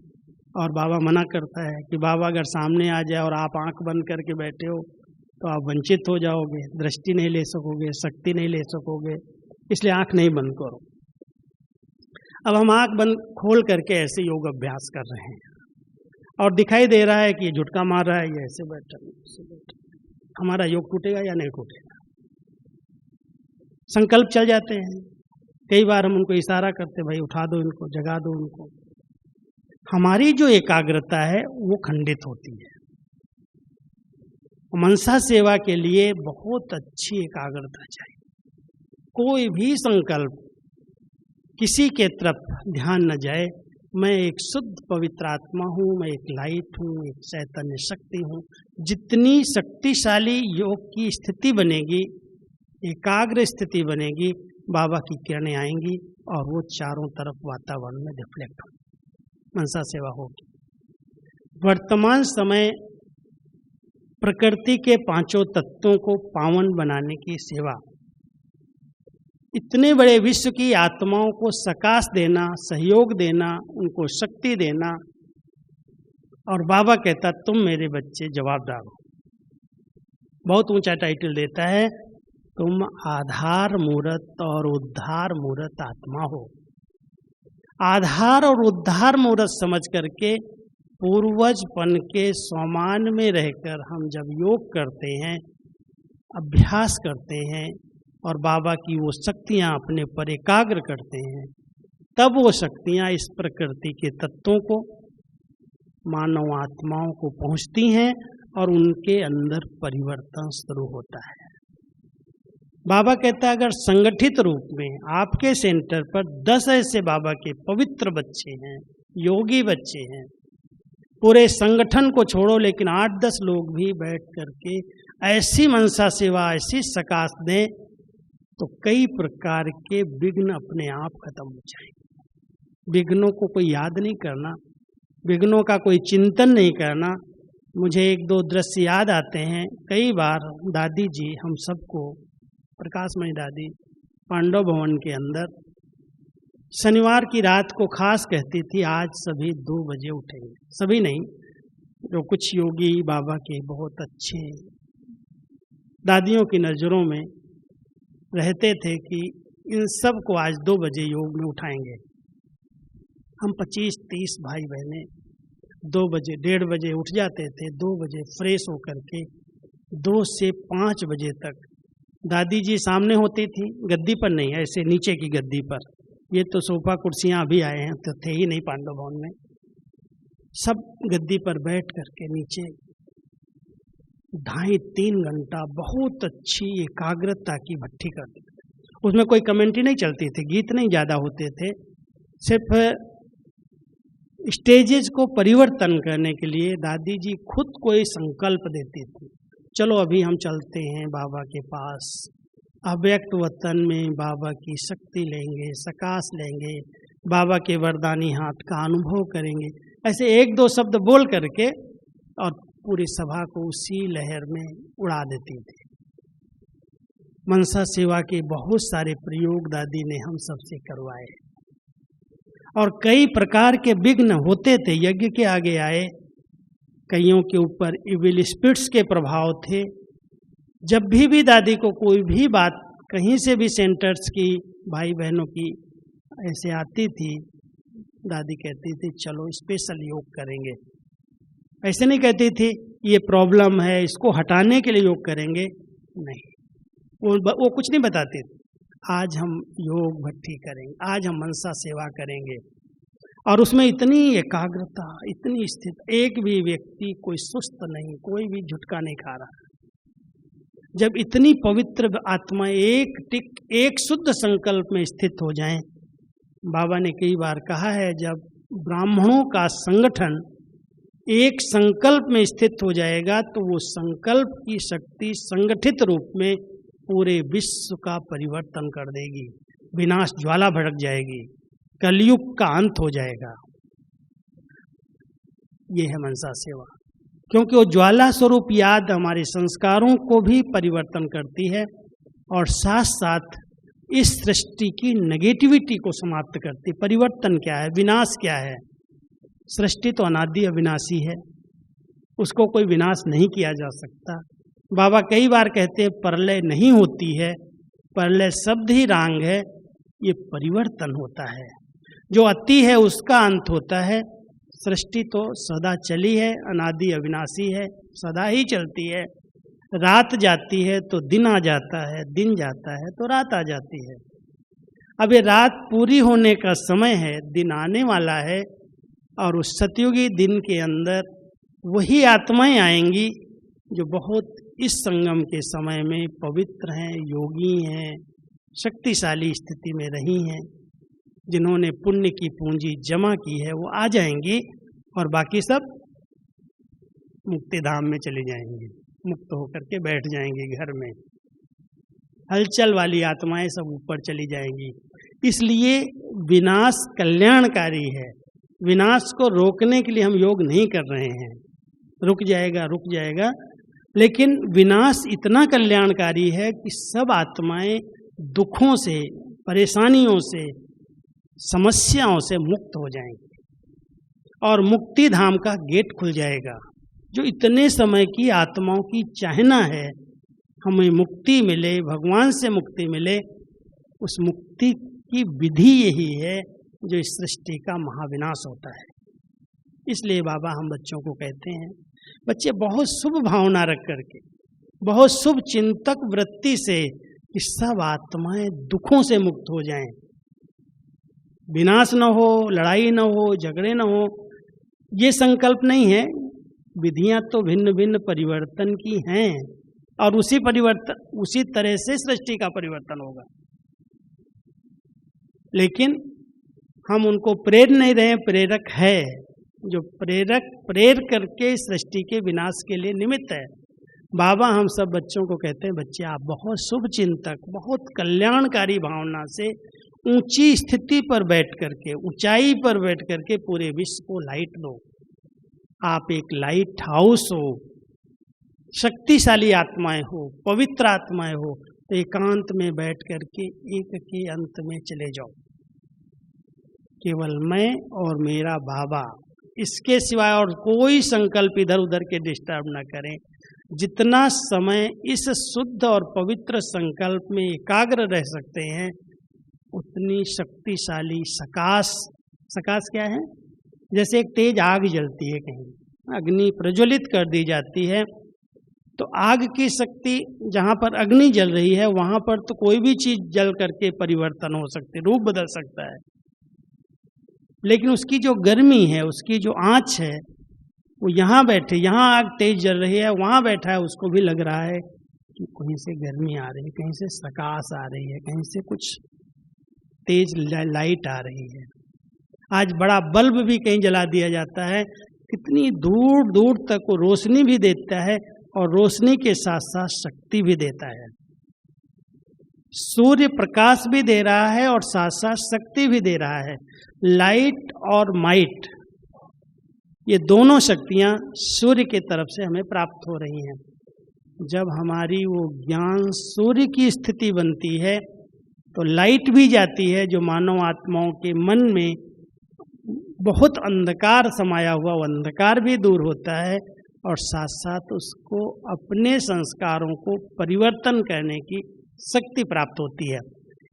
और बाबा मना करता है कि बाबा अगर सामने आ जाए और आप आंख बंद करके बैठे हो तो आप वंचित हो जाओगे, दृष्टि नहीं ले सकोगे, शक्ति नहीं ले सकोगे, इसलिए आंख नहीं बंद करो। अब हम आंख बंद खोल करके ऐसे योग अभ्यास कर रहे हैं और दिखाई दे रहा है कि ये झुटका मार रहा है, ये ऐसे बैठा, हमारा योग टूटेगा या नहीं टूटेगा? संकल्प चल जाते हैं। कई बार हम उनको इशारा करते, भाई उठा दो इनको, जगा दो उनको। हमारी जो एकाग्रता है वो खंडित होती है। मनसा सेवा के लिए बहुत अच्छी एकाग्रता चाहिए। कोई भी संकल्प किसी के तरफ ध्यान न जाए, मैं एक शुद्ध पवित्र आत्मा हूँ, मैं एक लाइट हूँ, एक चैतन्य शक्ति हूँ। जितनी शक्तिशाली योग की स्थिति बनेगी, एकाग्र स्थिति बनेगी, बाबा की किरणें आएंगी और वो चारों तरफ वातावरण में रिफ्लेक्ट होंगी, मनसा सेवा होगी। वर्तमान समय प्रकृति के पांचों तत्वों को पावन बनाने की सेवा, इतने बड़े विश्व की आत्माओं को सकाश देना, सहयोग देना, उनको शक्ति देना, और बाबा कहता तुम मेरे बच्चे जवाबदार हो। बहुत ऊंचा टाइटल देता है, तुम आधार मूर्त और उद्धार मूर्त आत्मा हो। आधार और उद्धार मूर्त समझ करके पूर्वजपन के समान में रहकर हम जब योग करते हैं, अभ्यास करते हैं और बाबा की वो शक्तियाँ अपने पर एकाग्र करते हैं, तब वो शक्तियाँ इस प्रकृति के तत्वों को, मानव आत्माओं को पहुँचती हैं और उनके अंदर परिवर्तन शुरू होता है। बाबा कहता है अगर संगठित रूप में आपके सेंटर पर 10 ऐसे बाबा के पवित्र बच्चे हैं, योगी बच्चे हैं, पूरे संगठन को छोड़ो लेकिन 8-10 लोग भी बैठ करके ऐसी मनसा सेवा, ऐसी सकाश दें, तो कई प्रकार के विघ्न अपने आप खत्म हो जाएंगे। विघ्नों को कोई याद नहीं करना, विघ्नों का कोई चिंतन नहीं करना। मुझे 1-2 दृश्य याद आते हैं। कई बार दादी जी हम सबको, प्रकाशमणि दादी पांडव भवन के अंदर शनिवार की रात को खास कहती थी, आज सभी 2 बजे उठेंगे। सभी नहीं, जो कुछ योगी बाबा के बहुत अच्छे दादियों की नज़रों में रहते थे कि इन सब को आज 2 बजे योग में उठाएंगे। हम 25-30 भाई बहनें 2 बजे, 1:30 बजे उठ जाते थे। 2 बजे फ्रेश होकर के 2 से 5 बजे तक दादी जी सामने होती थी, गद्दी पर नहीं, ऐसे नीचे की गद्दी पर। ये तो सोफा कुर्सियां अभी आए हैं, तो थे ही नहीं पांडव भवन में। सब गद्दी पर बैठ करके नीचे 2.5-3 घंटा बहुत अच्छी एकाग्रता की भट्ठी करते थे। उसमें कोई कमेंट्री नहीं चलती थी, गीत नहीं ज़्यादा होते थे, सिर्फ स्टेजेस को परिवर्तन करने के लिए दादी जी खुद कोई संकल्प देती थी। चलो अभी हम चलते हैं बाबा के पास, अव्यक्त वतन में बाबा की शक्ति लेंगे, सकाश लेंगे, बाबा के वरदानी हाथ का अनुभव करेंगे। ऐसे एक दो शब्द बोल करके और पूरी सभा को उसी लहर में उड़ा देती थी। मनसा सेवा के बहुत सारे प्रयोग दादी ने हम सबसे करवाए और कई प्रकार के विघ्न होते थे। यज्ञ के आगे आए, कईयों के ऊपर इविल स्पिरिट्स के प्रभाव थे। जब भी दादी को कोई भी बात कहीं से भी सेंटर्स की, भाई बहनों की ऐसे आती थी, दादी कहती थी चलो स्पेशल योग करेंगे। ऐसे नहीं कहती थी ये प्रॉब्लम है इसको हटाने के लिए योग करेंगे, नहीं, वो कुछ नहीं बताती थी। आज हम योग भट्टी करेंगे, आज हम मनसा सेवा करेंगे, और उसमें इतनी एकाग्रता, इतनी स्थिति, एक भी व्यक्ति कोई सुस्त नहीं, कोई भी झुटका नहीं खा रहा। जब इतनी पवित्र आत्मा एक शुद्ध संकल्प में स्थित हो जाएं, बाबा ने कई बार कहा है जब ब्राह्मणों का संगठन एक संकल्प में स्थित हो जाएगा तो वो संकल्प की शक्ति संगठित रूप में पूरे विश्व का परिवर्तन कर देगी, विनाश ज्वाला भड़क जाएगी, कलयुग का अंत हो जाएगा। ये है मनसा सेवा, क्योंकि वो ज्वाला स्वरूप याद हमारे संस्कारों को भी परिवर्तन करती है और साथ साथ इस सृष्टि की नेगेटिविटी को समाप्त करती। परिवर्तन क्या है, विनाश क्या है? सृष्टि तो अनादि अविनाशी है, उसको कोई विनाश नहीं किया जा सकता। बाबा कई बार कहते हैं प्रलय नहीं होती है, प्रलय शब्द ही रांग है, ये परिवर्तन होता है। जो अति है उसका अंत होता है। सृष्टि तो सदा चली है, अनादि अविनाशी है, सदा ही चलती है। रात जाती है तो दिन आ जाता है, दिन जाता है तो रात आ जाती है। अब ये रात पूरी होने का समय है, दिन आने वाला है, और उस सतयुगी दिन के अंदर वही आत्माएं आएंगी जो बहुत इस संगम के समय में पवित्र हैं, योगी हैं, शक्तिशाली स्थिति में रही हैं, जिन्होंने पुण्य की पूंजी जमा की है, वो आ जाएंगी और बाकी सब मुक्ति धाम में चले जाएंगे, मुक्त होकर के बैठ जाएंगे घर में। हलचल वाली आत्माएं सब ऊपर चली जाएंगी। इसलिए विनाश कल्याणकारी है। विनाश को रोकने के लिए हम योग नहीं कर रहे हैं, रुक जाएगा, लेकिन विनाश इतना कल्याणकारी है कि सब आत्माएं दुखों से, परेशानियों से, समस्याओं से मुक्त हो जाएंगी और मुक्ति धाम का गेट खुल जाएगा। जो इतने समय की आत्माओं की चाहना है हमें मुक्ति मिले, भगवान से मुक्ति मिले, उस मुक्ति की विधि यही है जो इस सृष्टि का महाविनाश होता है। इसलिए बाबा हम बच्चों को कहते हैं, बच्चे बहुत शुभ भावना रख करके, बहुत शुभ चिंतक वृत्ति से कि सब आत्माएं दुखों से मुक्त हो जाएं, विनाश न हो, लड़ाई न हो, झगड़े न हो, ये संकल्प नहीं है। विधियां तो भिन्न भिन्न परिवर्तन की हैं और उसी तरह से सृष्टि का परिवर्तन होगा, लेकिन हम उनको प्रेर नहीं रहे, प्रेरक है। जो प्रेर करके सृष्टि के विनाश के लिए निमित्त है। बाबा हम सब बच्चों को कहते हैं, बच्चे आप बहुत शुभ चिंतक, बहुत कल्याणकारी भावना से ऊंची स्थिति पर बैठ करके, ऊंचाई पर बैठ करके पूरे विश्व को लाइट दो। आप एक लाइट हाउस हो, शक्तिशाली आत्माएं हो, पवित्र आत्माएं हो, तो एकांत में बैठ करके एक के अंत में चले जाओ। केवल मैं और मेरा बाबा, इसके सिवाय और कोई संकल्प इधर उधर के डिस्टर्ब न करें। जितना समय इस शुद्ध और पवित्र संकल्प में एकाग्र रह सकते हैं, उतनी शक्तिशाली सकाश क्या है? जैसे एक तेज आग जलती है, कहीं अग्नि प्रज्वलित कर दी जाती है, तो आग की शक्ति, जहाँ पर अग्नि जल रही है वहाँ पर तो कोई भी चीज जल करके परिवर्तन हो सकती है, रूप बदल सकता है। लेकिन उसकी जो गर्मी है, उसकी जो आँच है, वो यहाँ बैठे, यहाँ आग तेज जल रही है, वहाँ बैठा है, उसको भी लग रहा है कि कहीं से गर्मी आ रही है, कहीं से सकाश आ रही है, कहीं से कुछ तेज लाइट आ रही है। आज बड़ा बल्ब भी कहीं जला दिया जाता है, कितनी दूर दूर तक वो रोशनी भी देता है और रोशनी के साथ साथ शक्ति भी देता है। सूर्य प्रकाश भी दे रहा है और साथ साथ शक्ति भी दे रहा है। लाइट और माइट, ये दोनों शक्तियां सूर्य के तरफ से हमें प्राप्त हो रही हैं। जब हमारी वो ज्ञान सूर्य की स्थिति बनती है तो लाइट भी जाती है, जो मानव आत्माओं के मन में बहुत अंधकार समाया हुआ, वो अंधकार भी दूर होता है और साथ साथ उसको अपने संस्कारों को परिवर्तन करने की शक्ति प्राप्त होती है।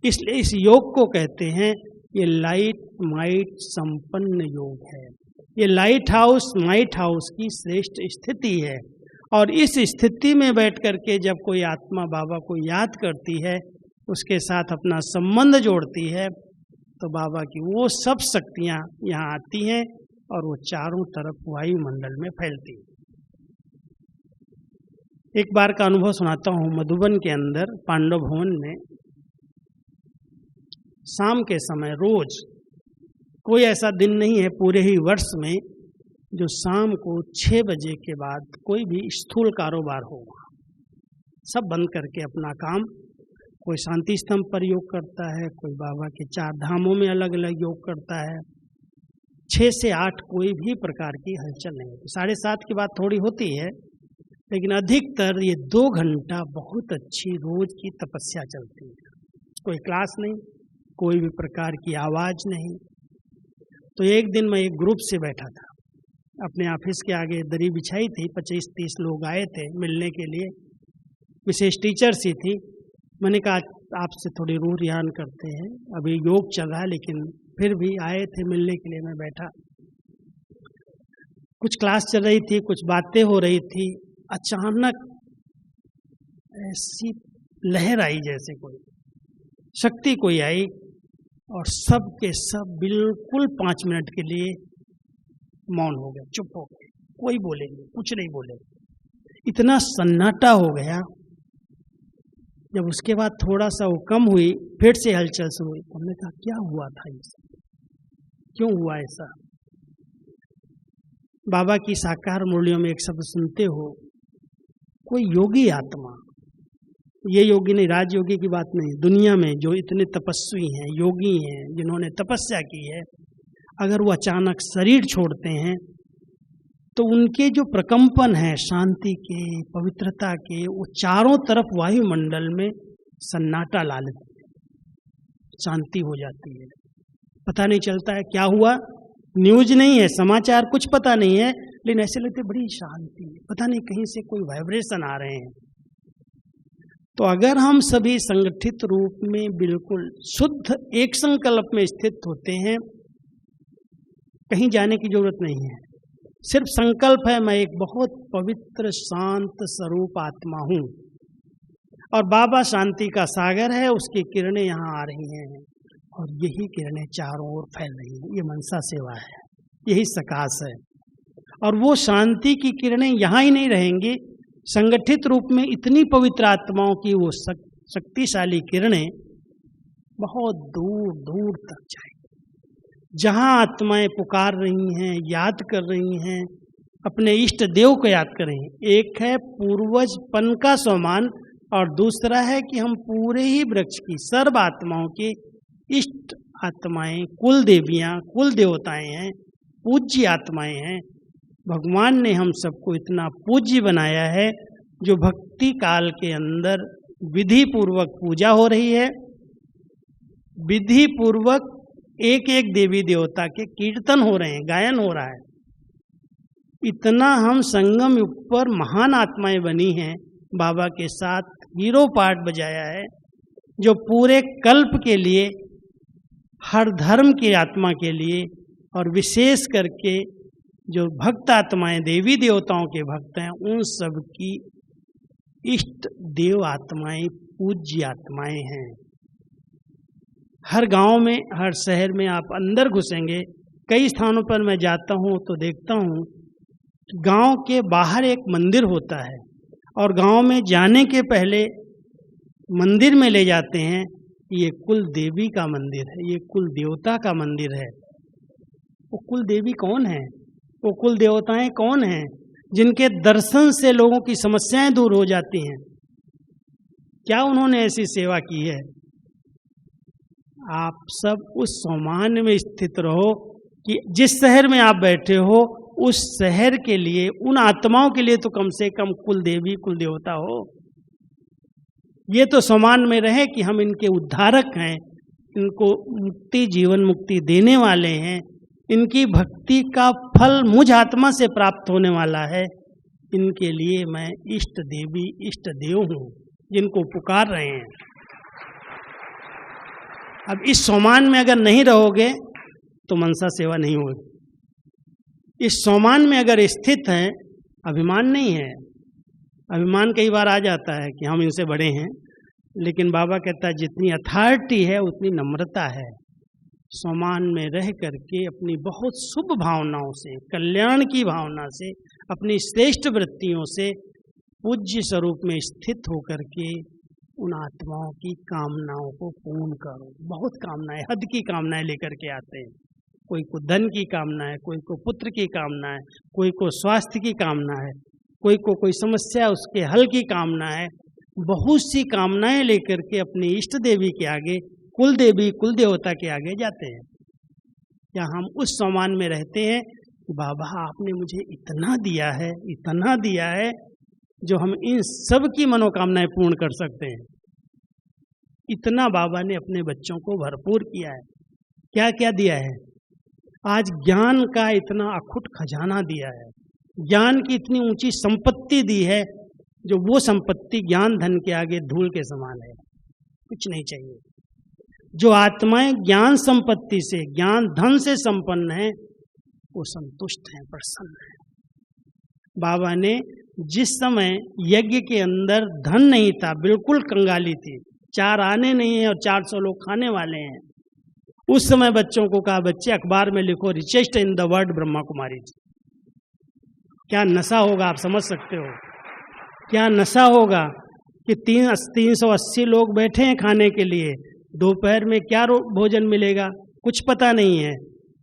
इसलिए इस योग को कहते हैं ये लाइट माइट संपन्न योग है। ये लाइट हाउस माइट हाउस की श्रेष्ठ स्थिति है। और इस स्थिति में बैठ करके जब कोई आत्मा बाबा को याद करती है, उसके साथ अपना संबंध जोड़ती है, तो बाबा की वो सब शक्तियाँ यहाँ आती हैं और वो चारों तरफ वायुमंडल में फैलती हैं। एक बार का अनुभव सुनाता हूँ। मधुबन के अंदर पांडव भवन में शाम के समय रोज, कोई ऐसा दिन नहीं है पूरे ही वर्ष में जो शाम को 6 बजे के बाद कोई भी स्थूल कारोबार होगा। सब बंद करके अपना काम, कोई शांति स्तंभ पर योग करता है, कोई बाबा के 4 धामों में अलग अलग योग करता है। 6 से 8 कोई भी प्रकार की हलचल नहीं होती। 7:30 के बाद थोड़ी होती है, लेकिन अधिकतर ये 2 घंटा बहुत अच्छी रोज की तपस्या चलती है। कोई क्लास नहीं, कोई भी प्रकार की आवाज नहीं। तो एक दिन मैं एक ग्रुप से बैठा था, अपने ऑफिस के आगे दरी बिछाई थी, 25-30 लोग आए थे मिलने के लिए, विशेष टीचर्स ही थी। मैंने कहा आपसे थोड़ी रूह रियान करते हैं, अभी योग चल रहा है, लेकिन फिर भी आए थे मिलने के लिए। मैं बैठा, कुछ क्लास चल रही थी, कुछ बातें हो रही थी। अचानक ऐसी लहर आई जैसे कोई शक्ति कोई आई और सब के सब बिल्कुल 5 मिनट के लिए मौन हो गए, चुप हो गए, कोई बोले नहीं, कुछ नहीं बोले। इतना सन्नाटा हो गया। जब उसके बाद थोड़ा सा वो कम हुई, फिर से हलचल शुरू हुई। हमने कहा क्या हुआ था, ये क्यों हुआ ऐसा? बाबा की साकार मुरलियों में एक शब्द सुनते हो, कोई योगी आत्मा, ये योगी नहीं, राजयोगी की बात नहीं, दुनिया में जो इतने तपस्वी हैं, योगी हैं, जिन्होंने तपस्या की है, अगर वो अचानक शरीर छोड़ते हैं तो उनके जो प्रकंपन है शांति के, पवित्रता के, वो चारों तरफ वायुमंडल में सन्नाटा ला लेते हैं, शांति हो जाती है। पता नहीं चलता है क्या हुआ, न्यूज नहीं है, समाचार कुछ पता नहीं है, लेकिन ऐसे लगते बड़ी शांति, पता नहीं कहीं से कोई वाइब्रेशन आ रहे हैं। तो अगर हम सभी संगठित रूप में बिल्कुल शुद्ध एक संकल्प में स्थित होते हैं, कहीं जाने की जरूरत नहीं है, सिर्फ संकल्प है मैं एक बहुत पवित्र शांत स्वरूप आत्मा हूँ और बाबा शांति का सागर है, उसकी किरणें यहाँ आ रही हैं और यही किरणें चारों ओर फैल रही हैं। ये मनसा सेवा है, यही सकाश है। और वो शांति की किरणें यहाँ ही नहीं रहेंगी, संगठित रूप में इतनी पवित्र आत्माओं की वो शक्तिशाली किरणें बहुत दूर दूर तक जाएंगी। जहाँ आत्माएं पुकार रही हैं, याद कर रही हैं, अपने इष्ट देव को याद कर रही हैं। एक है पूर्वजपन का सम्मान और दूसरा है कि हम पूरे ही वृक्ष की सर्व आत्माओं की इष्ट आत्माएं, कुल देवियाँ, कुल देवताएं हैं, पूज्य आत्माएं हैं। भगवान ने हम सबको इतना पूज्य बनाया है, जो भक्ति काल के अंदर विधि पूर्वक पूजा हो रही है, विधि पूर्वक एक एक देवी देवता के कीर्तन हो रहे हैं, गायन हो रहा है। इतना हम संगम युग पर महान आत्माएं बनी हैं, बाबा के साथ हीरो पार्ट बजाया है, जो पूरे कल्प के लिए, हर धर्म की आत्मा के लिए और विशेष करके जो भक्त आत्माएं, देवी देवताओं के भक्त हैं, उन सब की इष्ट देव आत्माएं, पूज्य आत्माएं हैं। हर गांव में, हर शहर में आप अंदर घुसेंगे, कई स्थानों पर मैं जाता हूं तो देखता हूं कि गांव के बाहर एक मंदिर होता है और गांव में जाने के पहले मंदिर में ले जाते हैं, ये कुल देवी का मंदिर है, ये कुल देवता का मंदिर है। वो कुल देवी कौन है, वो कुल देवताएं कौन हैं जिनके दर्शन से लोगों की समस्याएं दूर हो जाती हैं? क्या उन्होंने ऐसी सेवा की है? आप सब उस सामान्य में स्थित रहो कि जिस शहर में आप बैठे हो उस शहर के लिए, उन आत्माओं के लिए तो कम से कम कुल देवी कुल देवता हो। ये तो समान में रहे कि हम इनके उद्धारक हैं, इनको मुक्ति, जीवन मुक्ति देने वाले हैं, इनकी भक्ति का फल मुझ आत्मा से प्राप्त होने वाला है। इनके लिए मैं इष्ट देवी इष्ट देव हूँ जिनको पुकार रहे हैं। अब इस सोमान में अगर नहीं रहोगे तो मनसा सेवा नहीं होगी। इस सोमान में अगर स्थित हैं, अभिमान नहीं है। अभिमान कई बार आ जाता है कि हम इनसे बड़े हैं, लेकिन बाबा कहता है जितनी अथॉरिटी है उतनी नम्रता है। सोमान में रह करके अपनी बहुत शुभ भावनाओं से, कल्याण की भावना से, अपनी श्रेष्ठ वृत्तियों से पूज्य स्वरूप में स्थित होकर के उन आत्माओं की कामनाओं को पूर्ण करो। बहुत कामनाएं, हद की कामनाएं लेकर के आते हैं। कोई को धन की कामना है, कोई को पुत्र की कामना है, कोई को स्वास्थ्य की कामना है, कोई को कोई समस्या उसके हल की कामना है। बहुत सी कामनाएं लेकर के अपनी इष्ट देवी के आगे, कुल देवी कुल देवता के आगे जाते हैं। क्या हम उस सम्मान में रहते हैं कि बाबा आपने मुझे इतना दिया है, इतना दिया है जो हम इन सब की मनोकामनाएं पूर्ण कर सकते हैं। इतना बाबा ने अपने बच्चों को भरपूर किया है। क्या क्या दिया है? आज ज्ञान का इतना अखुट खजाना दिया है, ज्ञान की इतनी ऊंची संपत्ति दी है, जो वो संपत्ति ज्ञान धन के आगे धूल के समान है, कुछ नहीं चाहिए। जो आत्माएं ज्ञान संपत्ति से, ज्ञान धन से संपन्न है, वो संतुष्ट हैं, प्रसन्न हैं। बाबा ने जिस समय यज्ञ के अंदर धन नहीं था, बिल्कुल कंगाली थी, 4 आने नहीं है और 400 लोग खाने वाले हैं, उस समय बच्चों को कहा बच्चे अखबार में लिखो richest in the world Brahma Kumari ji. क्या नशा होगा आप समझ सकते हो? क्या नशा होगा कि 380 लोग बैठे हैं खाने के लिए, दोपहर में क्या भोजन मिलेगा कुछ पता नहीं है,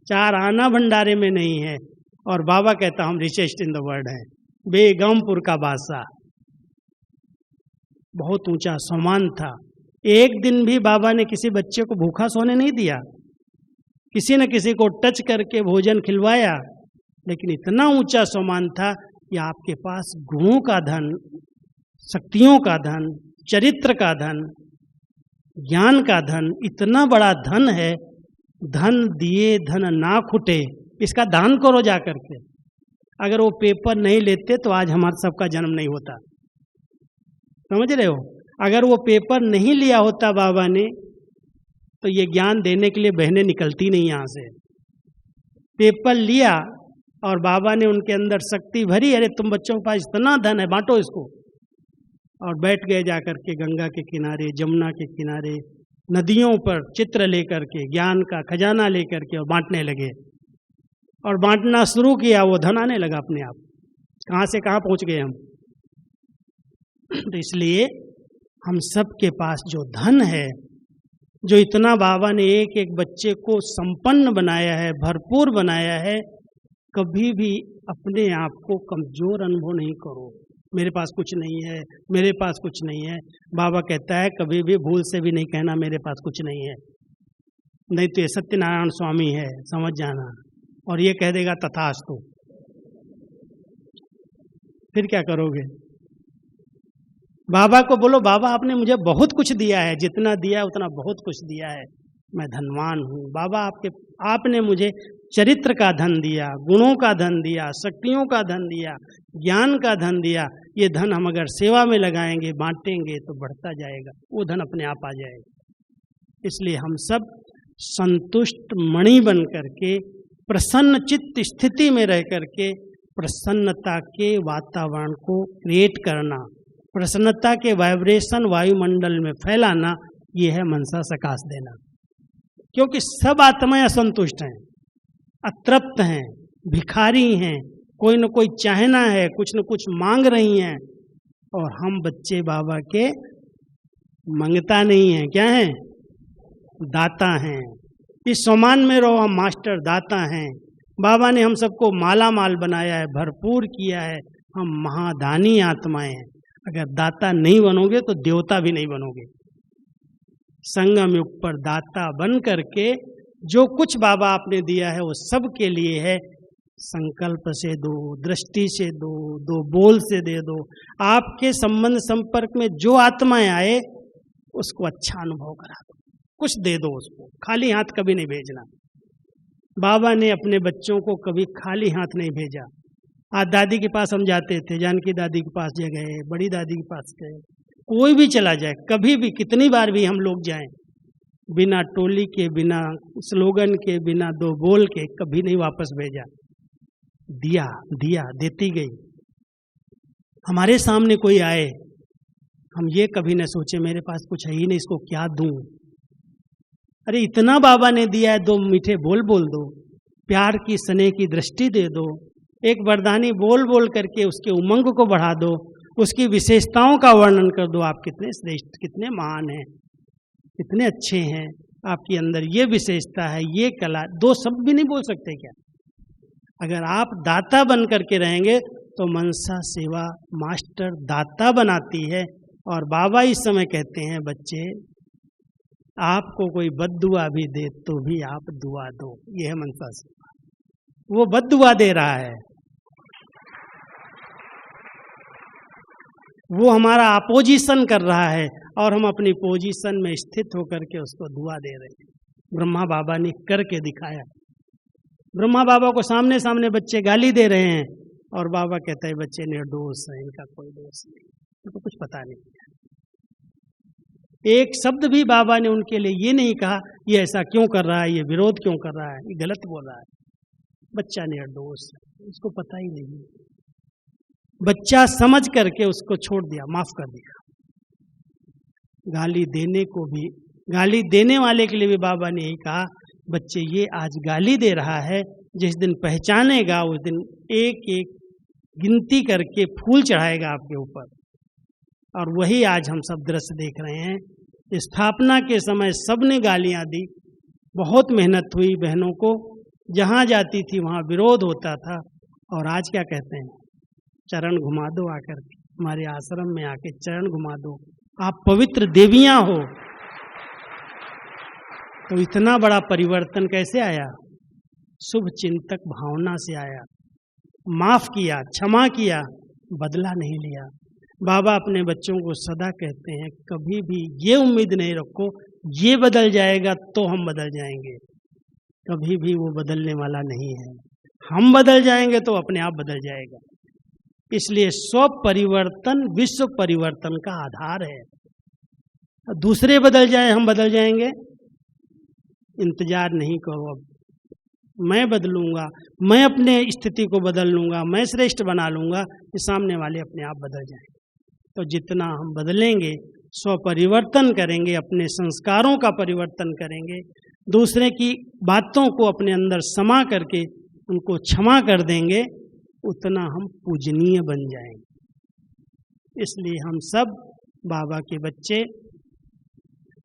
4 आना भंडारे में नहीं है, और बाबा कहता हम रिचेस्ट इन द वर्ल्ड है। बेगमपुर का बादशाह, बहुत ऊंचा सम्मान था। एक दिन भी बाबा ने किसी बच्चे को भूखा सोने नहीं दिया, किसी न किसी को टच करके भोजन खिलवाया, लेकिन इतना ऊंचा सम्मान था कि आपके पास गुणों का धन, शक्तियों का धन, चरित्र का धन, ज्ञान का धन, इतना बड़ा धन है, धन दिए धन ना खुटे, इसका दान करो जा करके। अगर वो पेपर नहीं लेते तो आज हमारा सबका जन्म नहीं होता, समझ रहे हो? अगर वो पेपर नहीं लिया होता बाबा ने, तो ये ज्ञान देने के लिए बहनें निकलती नहीं यहाँ से। पेपर लिया और बाबा ने उनके अंदर शक्ति भरी, अरे तुम बच्चों के पास इतना धन है, बांटो इसको, और बैठ गए जाकर के गंगा के किनारे, जमुना के किनारे, नदियों पर चित्र लेकर के, ज्ञान का खजाना लेकर के, और बांटने लगे। और बांटना शुरू किया, वो धन आने लगा अपने आप। कहाँ से कहाँ पहुँच गए हम। तो इसलिए हम सब के पास जो धन है, जो इतना बाबा ने एक एक बच्चे को संपन्न बनाया है, भरपूर बनाया है, कभी भी अपने आप को कमजोर अनुभव नहीं करो, मेरे पास कुछ नहीं है, मेरे पास कुछ नहीं है। बाबा कहता है कभी भी भूल से भी नहीं कहना मेरे पास कुछ नहीं है, नहीं तो ये सत्यनारायण स्वामी है, समझ जाना, और ये कह देगा तथास्तु, फिर क्या करोगे? बाबा को बोलो बाबा आपने मुझे बहुत कुछ दिया है, जितना दिया उतना बहुत कुछ दिया है, मैं धनवान हूँ। बाबा आपने मुझे चरित्र का धन दिया, गुणों का धन दिया, शक्तियों का धन दिया, ज्ञान का धन दिया। ये धन हम अगर सेवा में लगाएंगे, बांटेंगे तो बढ़ता जाएगा, वो धन अपने आप आ जाएगा। इसलिए हम सब संतुष्ट मणि बन करके, प्रसन्न चित्त स्थिति में रह करके प्रसन्नता के वातावरण को क्रिएट करना, प्रसन्नता के वाइब्रेशन वायुमंडल में फैलाना, ये है मनसा सकाश देना। क्योंकि सब आत्माएं असंतुष्ट हैं, अतृप्त हैं, भिखारी हैं, कोई न कोई चाहना है, कुछ न कुछ मांग रही हैं, और हम बच्चे बाबा के मंगता नहीं है, क्या है? दाता हैं। इस सम्मान में रहो, हम मास्टर दाता हैं। बाबा ने हम सबको माला माल बनाया है, भरपूर किया है, हम महादानी आत्माएं हैं। अगर दाता नहीं बनोगे तो देवता भी नहीं बनोगे। संगम युग पर दाता बन करके जो कुछ बाबा आपने दिया है वो सब के लिए है। संकल्प से दो, दृष्टि से दो, दो बोल से दे दो। आपके संबंध संपर्क में जो आत्माएं आए उसको अच्छा अनुभव करा दो, कुछ दे दो उसको। खाली हाथ कभी नहीं भेजना। बाबा ने अपने बच्चों को कभी खाली हाथ नहीं भेजा। आज दादी के पास हम जाते थे, जानकी दादी के पास गए, बड़ी दादी के पास गए, कोई भी चला जाए, कभी भी कितनी बार भी हम लोग जाएं, बिना टोली के, बिना स्लोगन के, बिना दो बोल के कभी नहीं वापस भेजा। दिया दिया देती गई। हमारे सामने कोई आए, हम ये कभी न सोचे मेरे पास कुछ है ही नहीं, इसको क्या दूं। अरे इतना बाबा ने दिया है, दो मीठे बोल बोल दो, प्यार की स्नेह की दृष्टि दे दो, एक वरदानी बोल बोल करके उसके उमंग को बढ़ा दो, उसकी विशेषताओं का वर्णन कर दो। आप कितने श्रेष्ठ, कितने महान हैं, कितने अच्छे हैं, आपके अंदर ये विशेषता है, ये कला। दो शब्द भी नहीं बोल सकते क्या? अगर आप दाता बन करके रहेंगे तो मनसा सेवा मास्टर दाता बनाती है। और बाबा इस समय कहते हैं, बच्चे आपको कोई बद्दुआ भी दे तो भी आप दुआ दो। यह है मनसा सेवा। वो बद्दुआ दे रहा है, वो हमारा अपोजिशन कर रहा है और हम अपनी पोजीशन में स्थित होकर के उसको दुआ दे रहे हैं। ब्रह्मा बाबा ने करके दिखाया। ब्रह्मा बाबा को सामने सामने बच्चे गाली दे रहे हैं और बाबा कहता है बच्चे निर्दोष है, इनका कोई दोष नहीं, इनको कुछ पता नहीं। एक शब्द भी बाबा ने उनके लिए ये नहीं कहा ये ऐसा क्यों कर रहा है, ये विरोध क्यों कर रहा है, ये गलत बोल रहा है। बच्चा निर्दोष है, उसको पता ही नहीं। बच्चा समझ करके उसको छोड़ दिया, माफ कर दिया। गाली देने को भी, गाली देने वाले के लिए भी बाबा ने यही कहा, बच्चे ये आज गाली दे रहा है, जिस दिन पहचानेगा उस दिन एक एक गिनती करके फूल चढ़ाएगा आपके ऊपर। और वही आज हम सब दृश्य देख रहे हैं। स्थापना के समय सबने गालियां दी, बहुत मेहनत हुई बहनों को, जहां जाती थी वहां विरोध होता था। और आज क्या कहते हैं, चरण घुमा दो आकर के, हमारे आश्रम में आके चरण घुमा दो, आप पवित्र देवियां हो। तो इतना बड़ा परिवर्तन कैसे आया? शुभ चिंतक भावना से आया। माफ किया, क्षमा किया, बदला नहीं लिया। बाबा अपने बच्चों को सदा कहते हैं, कभी भी ये उम्मीद नहीं रखो ये बदल जाएगा तो हम बदल जाएंगे। कभी भी वो बदलने वाला नहीं है। हम बदल जाएंगे तो अपने आप बदल जाएगा। इसलिए स्व परिवर्तन विश्व परिवर्तन का आधार है। दूसरे बदल जाए हम बदल जाएंगे, इंतजार नहीं करो। अब मैं बदलूंगा, मैं अपने स्थिति को बदल लूंगा, मैं श्रेष्ठ बना लूंगा, ये सामने वाले अपने आप बदल जाएंगे। तो जितना हम बदलेंगे, स्व परिवर्तन करेंगे, अपने संस्कारों का परिवर्तन करेंगे, दूसरे की बातों को अपने अंदर समा करके उनको क्षमा कर देंगे, उतना हम पूजनीय बन जाएंगे। इसलिए हम सब बाबा के बच्चे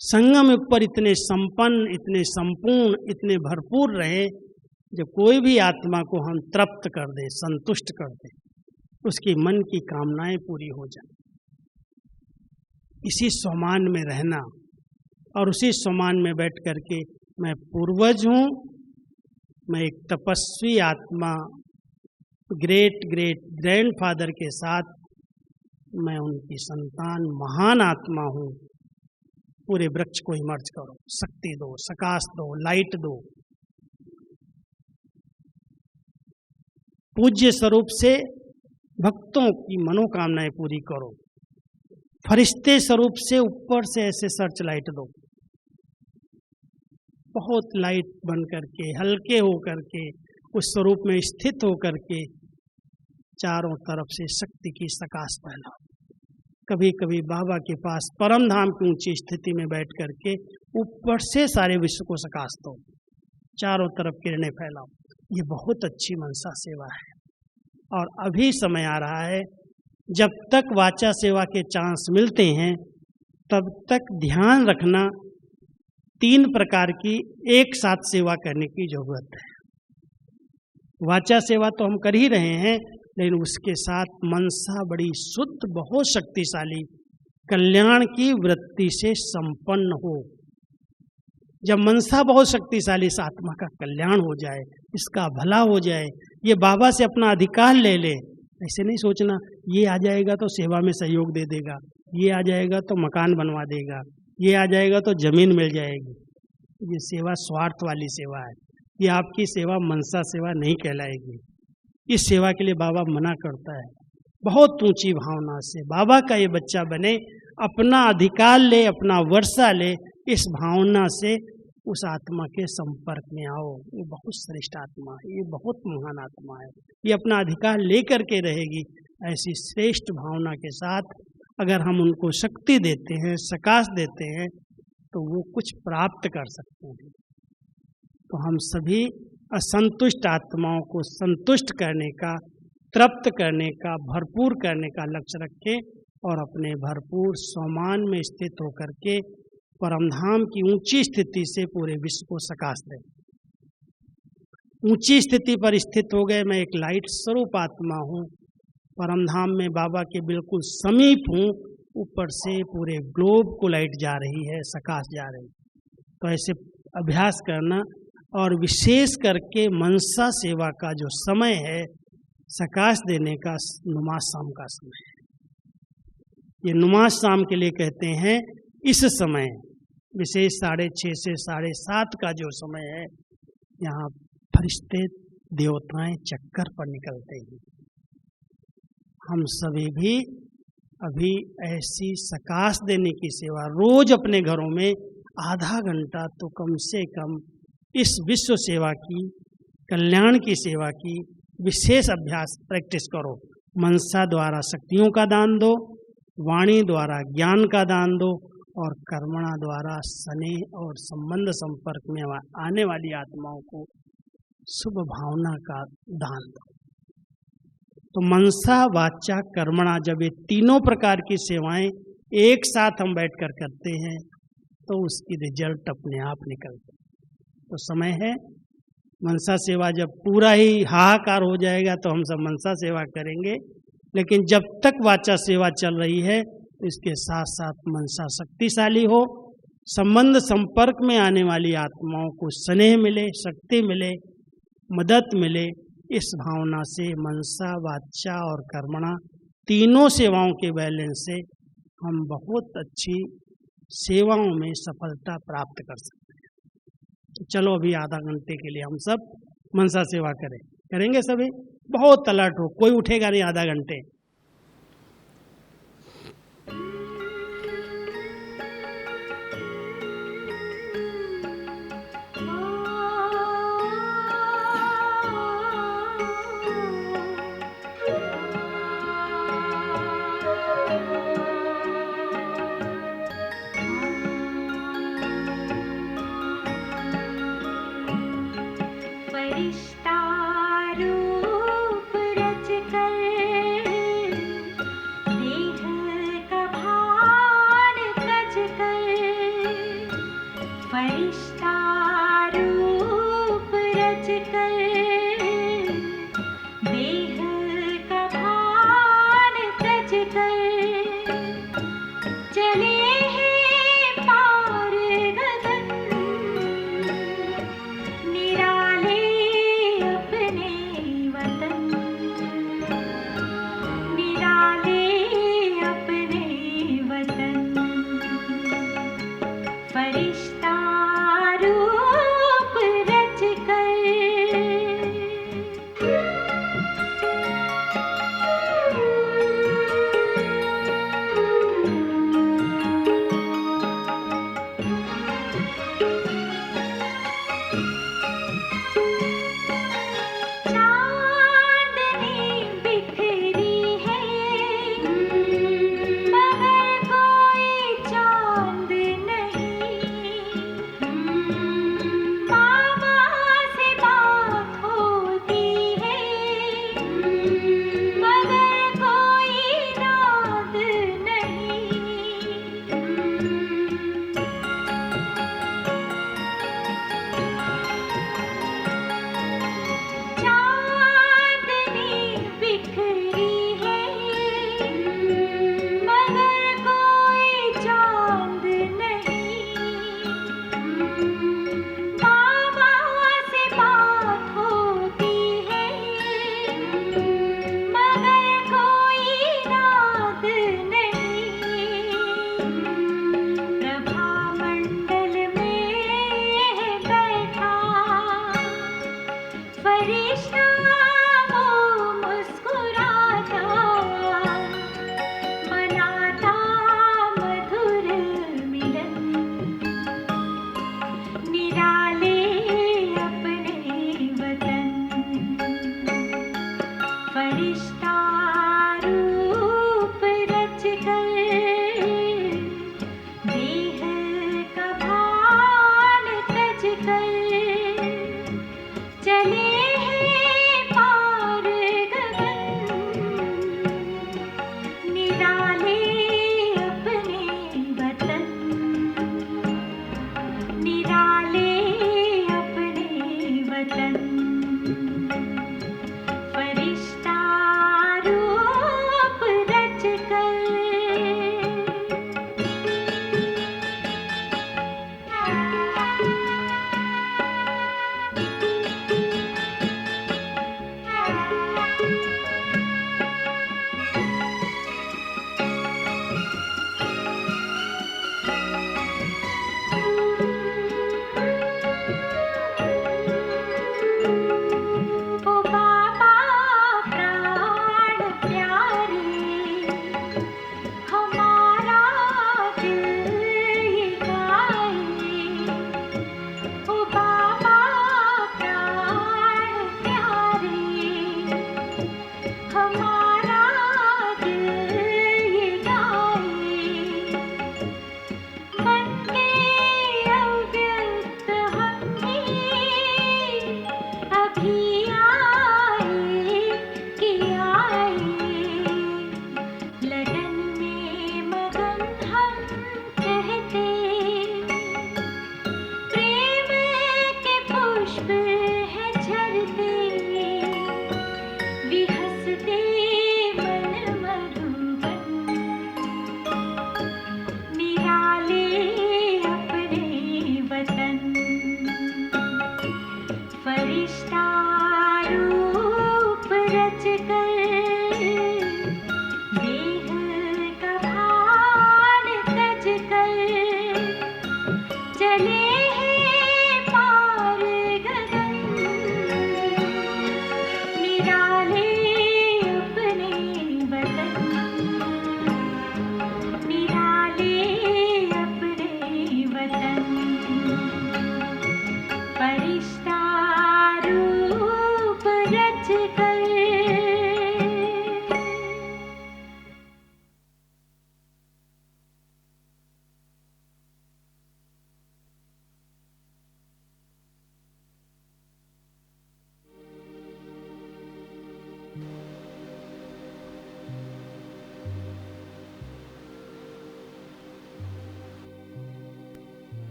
संगम युग पर इतने संपन्न, इतने संपूर्ण, इतने भरपूर रहे, जो कोई भी आत्मा को हम तृप्त कर दे, संतुष्ट कर दे, उसकी मन की कामनाएं पूरी हो जाए। इसी सम्मान में रहना और उसी सम्मान में बैठ करके मैं पूर्वज हूँ, मैं एक तपस्वी आत्मा, ग्रेट ग्रेट ग्रैंडफादर के साथ मैं उनकी संतान, महान आत्मा हूँ। पूरे वृक्ष को इमर्ज करो, शक्ति दो, प्रकाश दो, लाइट दो। पूज्य स्वरूप से भक्तों की मनोकामनाएं पूरी करो। फरिश्ते स्वरूप से ऊपर से ऐसे सर्च लाइट दो, बहुत लाइट बन करके, हल्के हो करके, उस स्वरूप में स्थित हो करके चारों तरफ से शक्ति की प्रकाश फैलाओ। कभी कभी बाबा के पास परम धाम की ऊंची स्थिति में बैठ करके ऊपर से सारे विश्व को प्रकाश दो, चारों तरफ किरणें फैलाओ। ये बहुत अच्छी मनसा सेवा है। और अभी समय आ रहा है जब तक वाचा सेवा के चांस मिलते हैं तब तक ध्यान रखना 3 प्रकार की एक साथ सेवा करने की जरूरत है। वाचा सेवा तो हम कर ही रहे हैं, लेकिन उसके साथ मनसा बड़ी शुद्ध, बहुत शक्तिशाली कल्याण की वृत्ति से संपन्न हो। जब मनसा बहुत शक्तिशाली इस आत्मा का कल्याण हो जाए, इसका भला हो जाए, ये बाबा से अपना अधिकार ले ले। ऐसे नहीं सोचना ये आ जाएगा तो सेवा में सहयोग दे देगा, ये आ जाएगा तो मकान बनवा देगा, ये आ जाएगा तो जमीन मिल जाएगी। ये सेवा स्वार्थ वाली सेवा है, ये आपकी सेवा मनसा सेवा नहीं कहलाएगी। इस सेवा के लिए बाबा मना करता है। बहुत ऊंची भावना से बाबा का ये बच्चा बने, अपना अधिकार ले, अपना वर्षा ले, इस भावना से उस आत्मा के संपर्क में आओ। ये बहुत श्रेष्ठ आत्मा है, ये बहुत महान आत्मा है, ये अपना अधिकार लेकर के रहेगी। ऐसी श्रेष्ठ भावना के साथ अगर हम उनको शक्ति देते हैं, सकाश देते हैं, तो वो कुछ प्राप्त कर सकते हैं। तो हम सभी असंतुष्ट आत्माओं को संतुष्ट करने का, तृप्त करने का, भरपूर करने का लक्ष्य रखें और अपने भरपूर स्वमान में स्थित होकर के परमधाम की ऊंची स्थिति से पूरे विश्व को सकाश दें। ऊंची स्थिति पर स्थित हो गए, मैं एक लाइट स्वरूप आत्मा हूँ, परमधाम में बाबा के बिल्कुल समीप हूँ, ऊपर से पूरे ग्लोब को लाइट जा रही है, सकाश जा रही है। तो ऐसे अभ्यास करना, और विशेष करके मनसा सेवा का जो समय है, सकाश देने का नुमास शाम का समय है। ये नुमास शाम के लिए कहते हैं। इस समय विशेष 6:30 से 7:30 का जो समय है, यहाँ फरिश्ते देवताएं चक्कर पर निकलते हैं। हम सभी भी अभी ऐसी सकाश देने की सेवा रोज अपने घरों में आधा घंटा तो कम से कम इस विश्व सेवा की, कल्याण की सेवा की विशेष अभ्यास प्रैक्टिस करो। मनसा द्वारा शक्तियों का दान दो, वाणी द्वारा ज्ञान का दान दो, और कर्मणा द्वारा स्नेह और संबंध संपर्क में आने वाली आत्माओं को शुभ भावना का दान दो। तो मनसा, वाचा, कर्मणा, जब ये तीनों प्रकार की सेवाएं एक साथ हम बैठकर करते हैं तो उसकी रिजल्ट अपने आप निकलते हैं। तो समय है, मनसा सेवा जब पूरा ही हाहाकार हो जाएगा तो हम सब मनसा सेवा करेंगे, लेकिन जब तक वाचा सेवा चल रही है तो इसके साथ साथ मनसा शक्तिशाली हो, संबंध संपर्क में आने वाली आत्माओं को स्नेह मिले, शक्ति मिले, मदद मिले। इस भावना से मनसा, वाचा और कर्मणा तीनों सेवाओं के बैलेंस से हम बहुत अच्छी सेवाओं में सफलता प्राप्त कर सकते हैं। तो चलो अभी आधा घंटे के लिए हम सब मनसा सेवा करेंगे सभी। बहुत अलर्ट हो, कोई उठेगा नहीं आधा घंटे। फरिश्ता रूप रच कर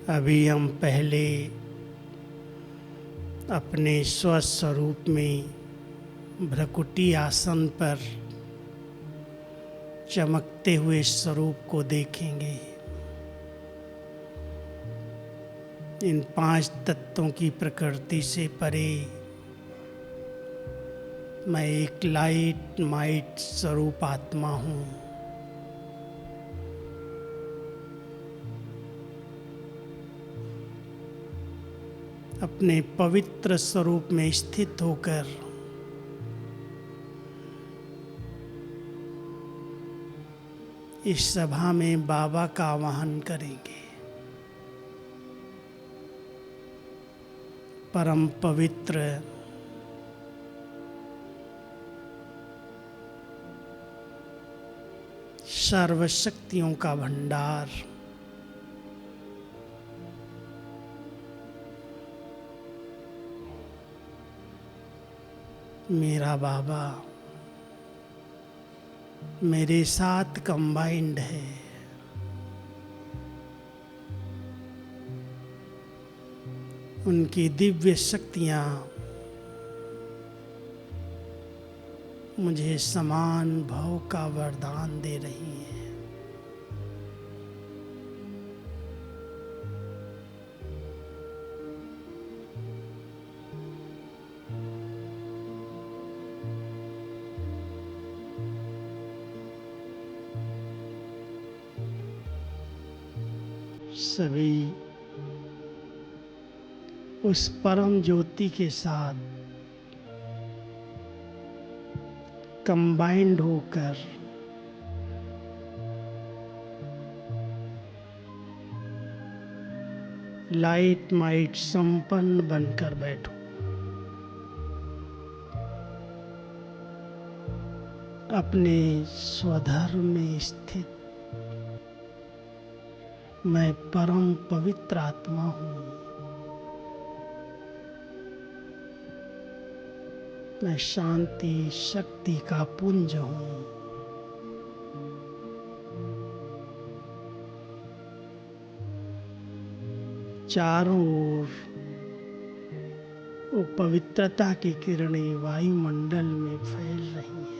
अभी हम पहले अपने स्वस्वरूप में भ्रकुटी आसन पर चमकते हुए स्वरूप को देखेंगे। इन 5 तत्वों की प्रकृति से परे मैं एक लाइट माइट स्वरूप आत्मा हूँ। अपने पवित्र स्वरूप में स्थित होकर इस सभा में बाबा का आवाहन करेंगे। परम पवित्र सर्वशक्तियों का भंडार, मेरा बाबा मेरे साथ कंबाइंड है। उनकी दिव्य शक्तियाँ मुझे समान भाव का वरदान दे रही हैं। सभी उस परम ज्योति के साथ कंबाइंड होकर लाइट माइट संपन्न बनकर बैठो। अपने स्वधर्म में स्थित मैं परम पवित्र आत्मा हूँ। मैं शांति शक्ति का पुंज हूँ। चारों ओर वो पवित्रता की किरणें वायुमंडल में फैल रही हैं।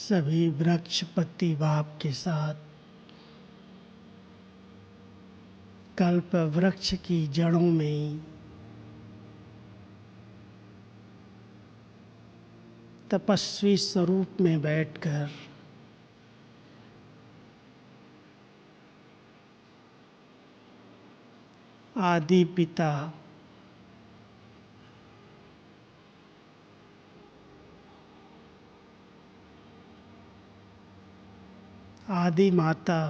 सभी वृक्ष पत्ती भाव के साथ कल्प वृक्ष की जड़ों में तपस्वी स्वरूप में बैठकर आदि पिता आदि माता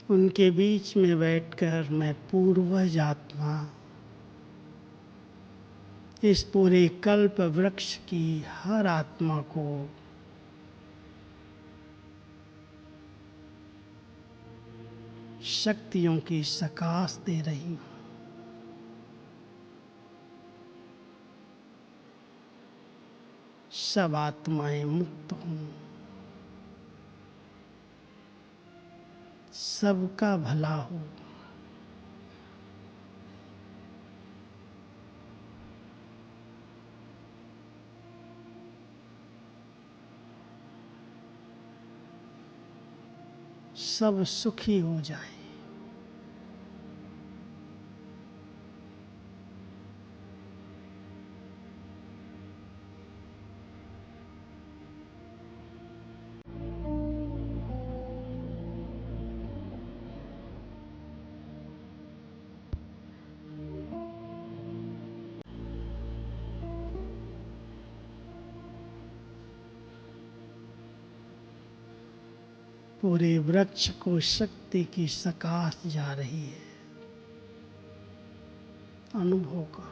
उनके बीच में बैठकर मैं पूर्वज आत्मा इस पूरे कल्प वृक्ष की हर आत्मा को शक्तियों की सकाश दे रही हूँ। सब आत्माएं मुक्त हों, सबका भला हो। सब सुखी हो जाए। पूरे वृक्ष को शक्ति की सकाश जा रही है, अनुभव करो।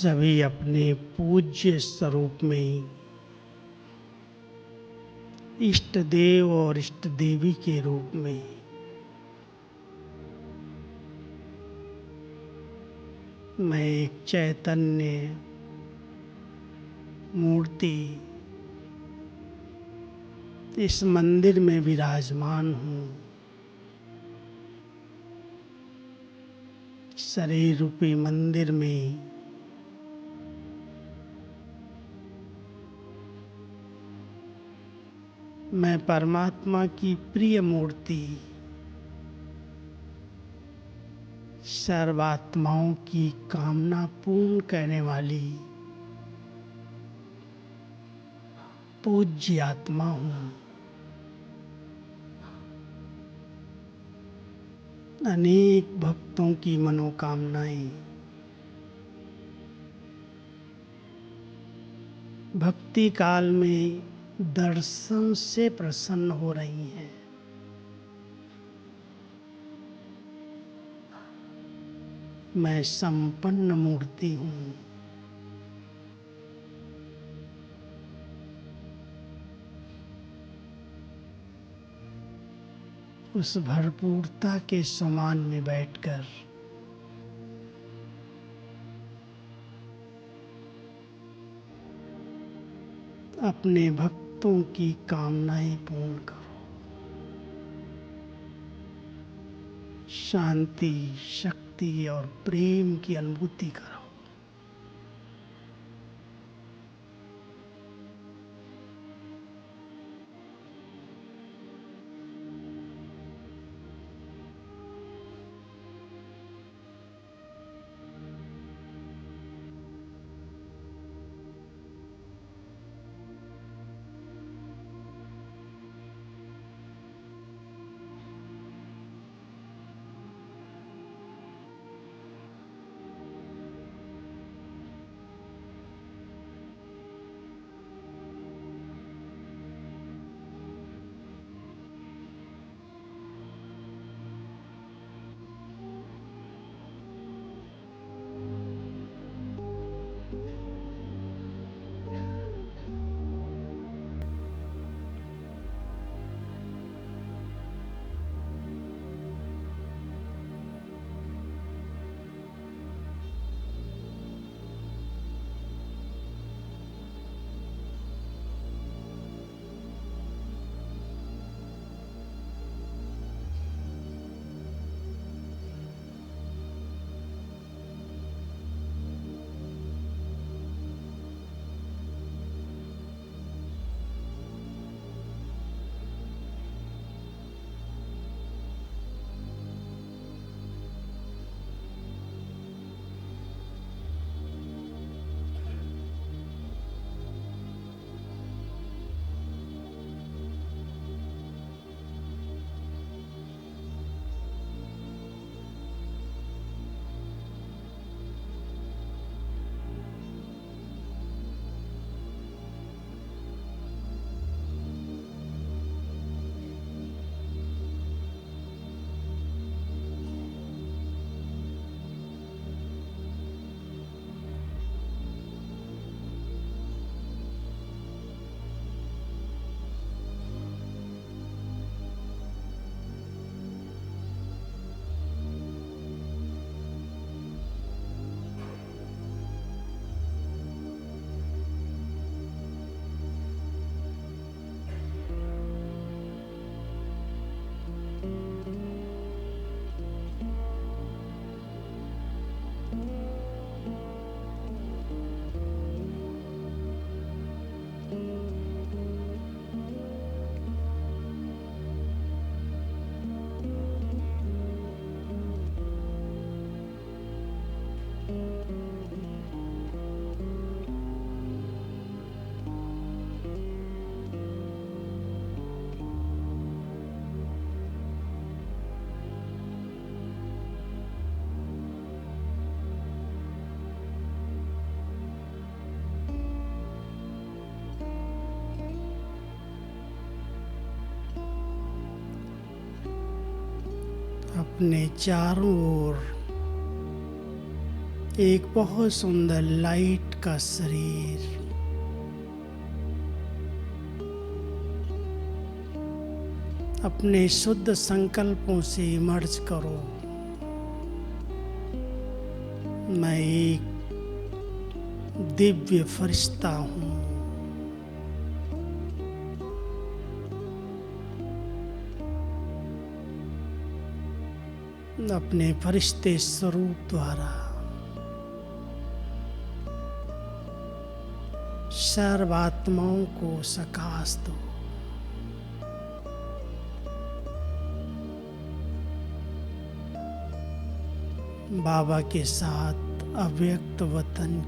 सभी अपने पूज्य स्वरूप में इष्ट देव और इष्ट देवी के रूप में मैं एक चैतन्य मूर्ति इस मंदिर में विराजमान हूँ। शरीर रूपी मंदिर में मैं परमात्मा की प्रिय मूर्ति, सर्वात्माओं की कामना पूर्ण करने वाली पूज्य आत्मा हूँ। अनेक भक्तों की मनोकामनाएं भक्ति काल में दर्शन से प्रसन्न हो रही हैं। मैं संपन्न मूर्ति हूँ। उस भरपूरता के समान में बैठकर अपने भक्तों की कामनाएं पूर्ण करो। शांति, शक्ति और प्रेम की अनुभूति करो। अपने चारों ओर एक बहुत सुंदर लाइट का शरीर, अपने शुद्ध संकल्पों से मर्ज करो। मैं एक दिव्य फरिश्ता हूँ। अपने फरिश्ते स्वरूप द्वारा सर्व आत्माओं को सकाश दो। बाबा के साथ अव्यक्त वतन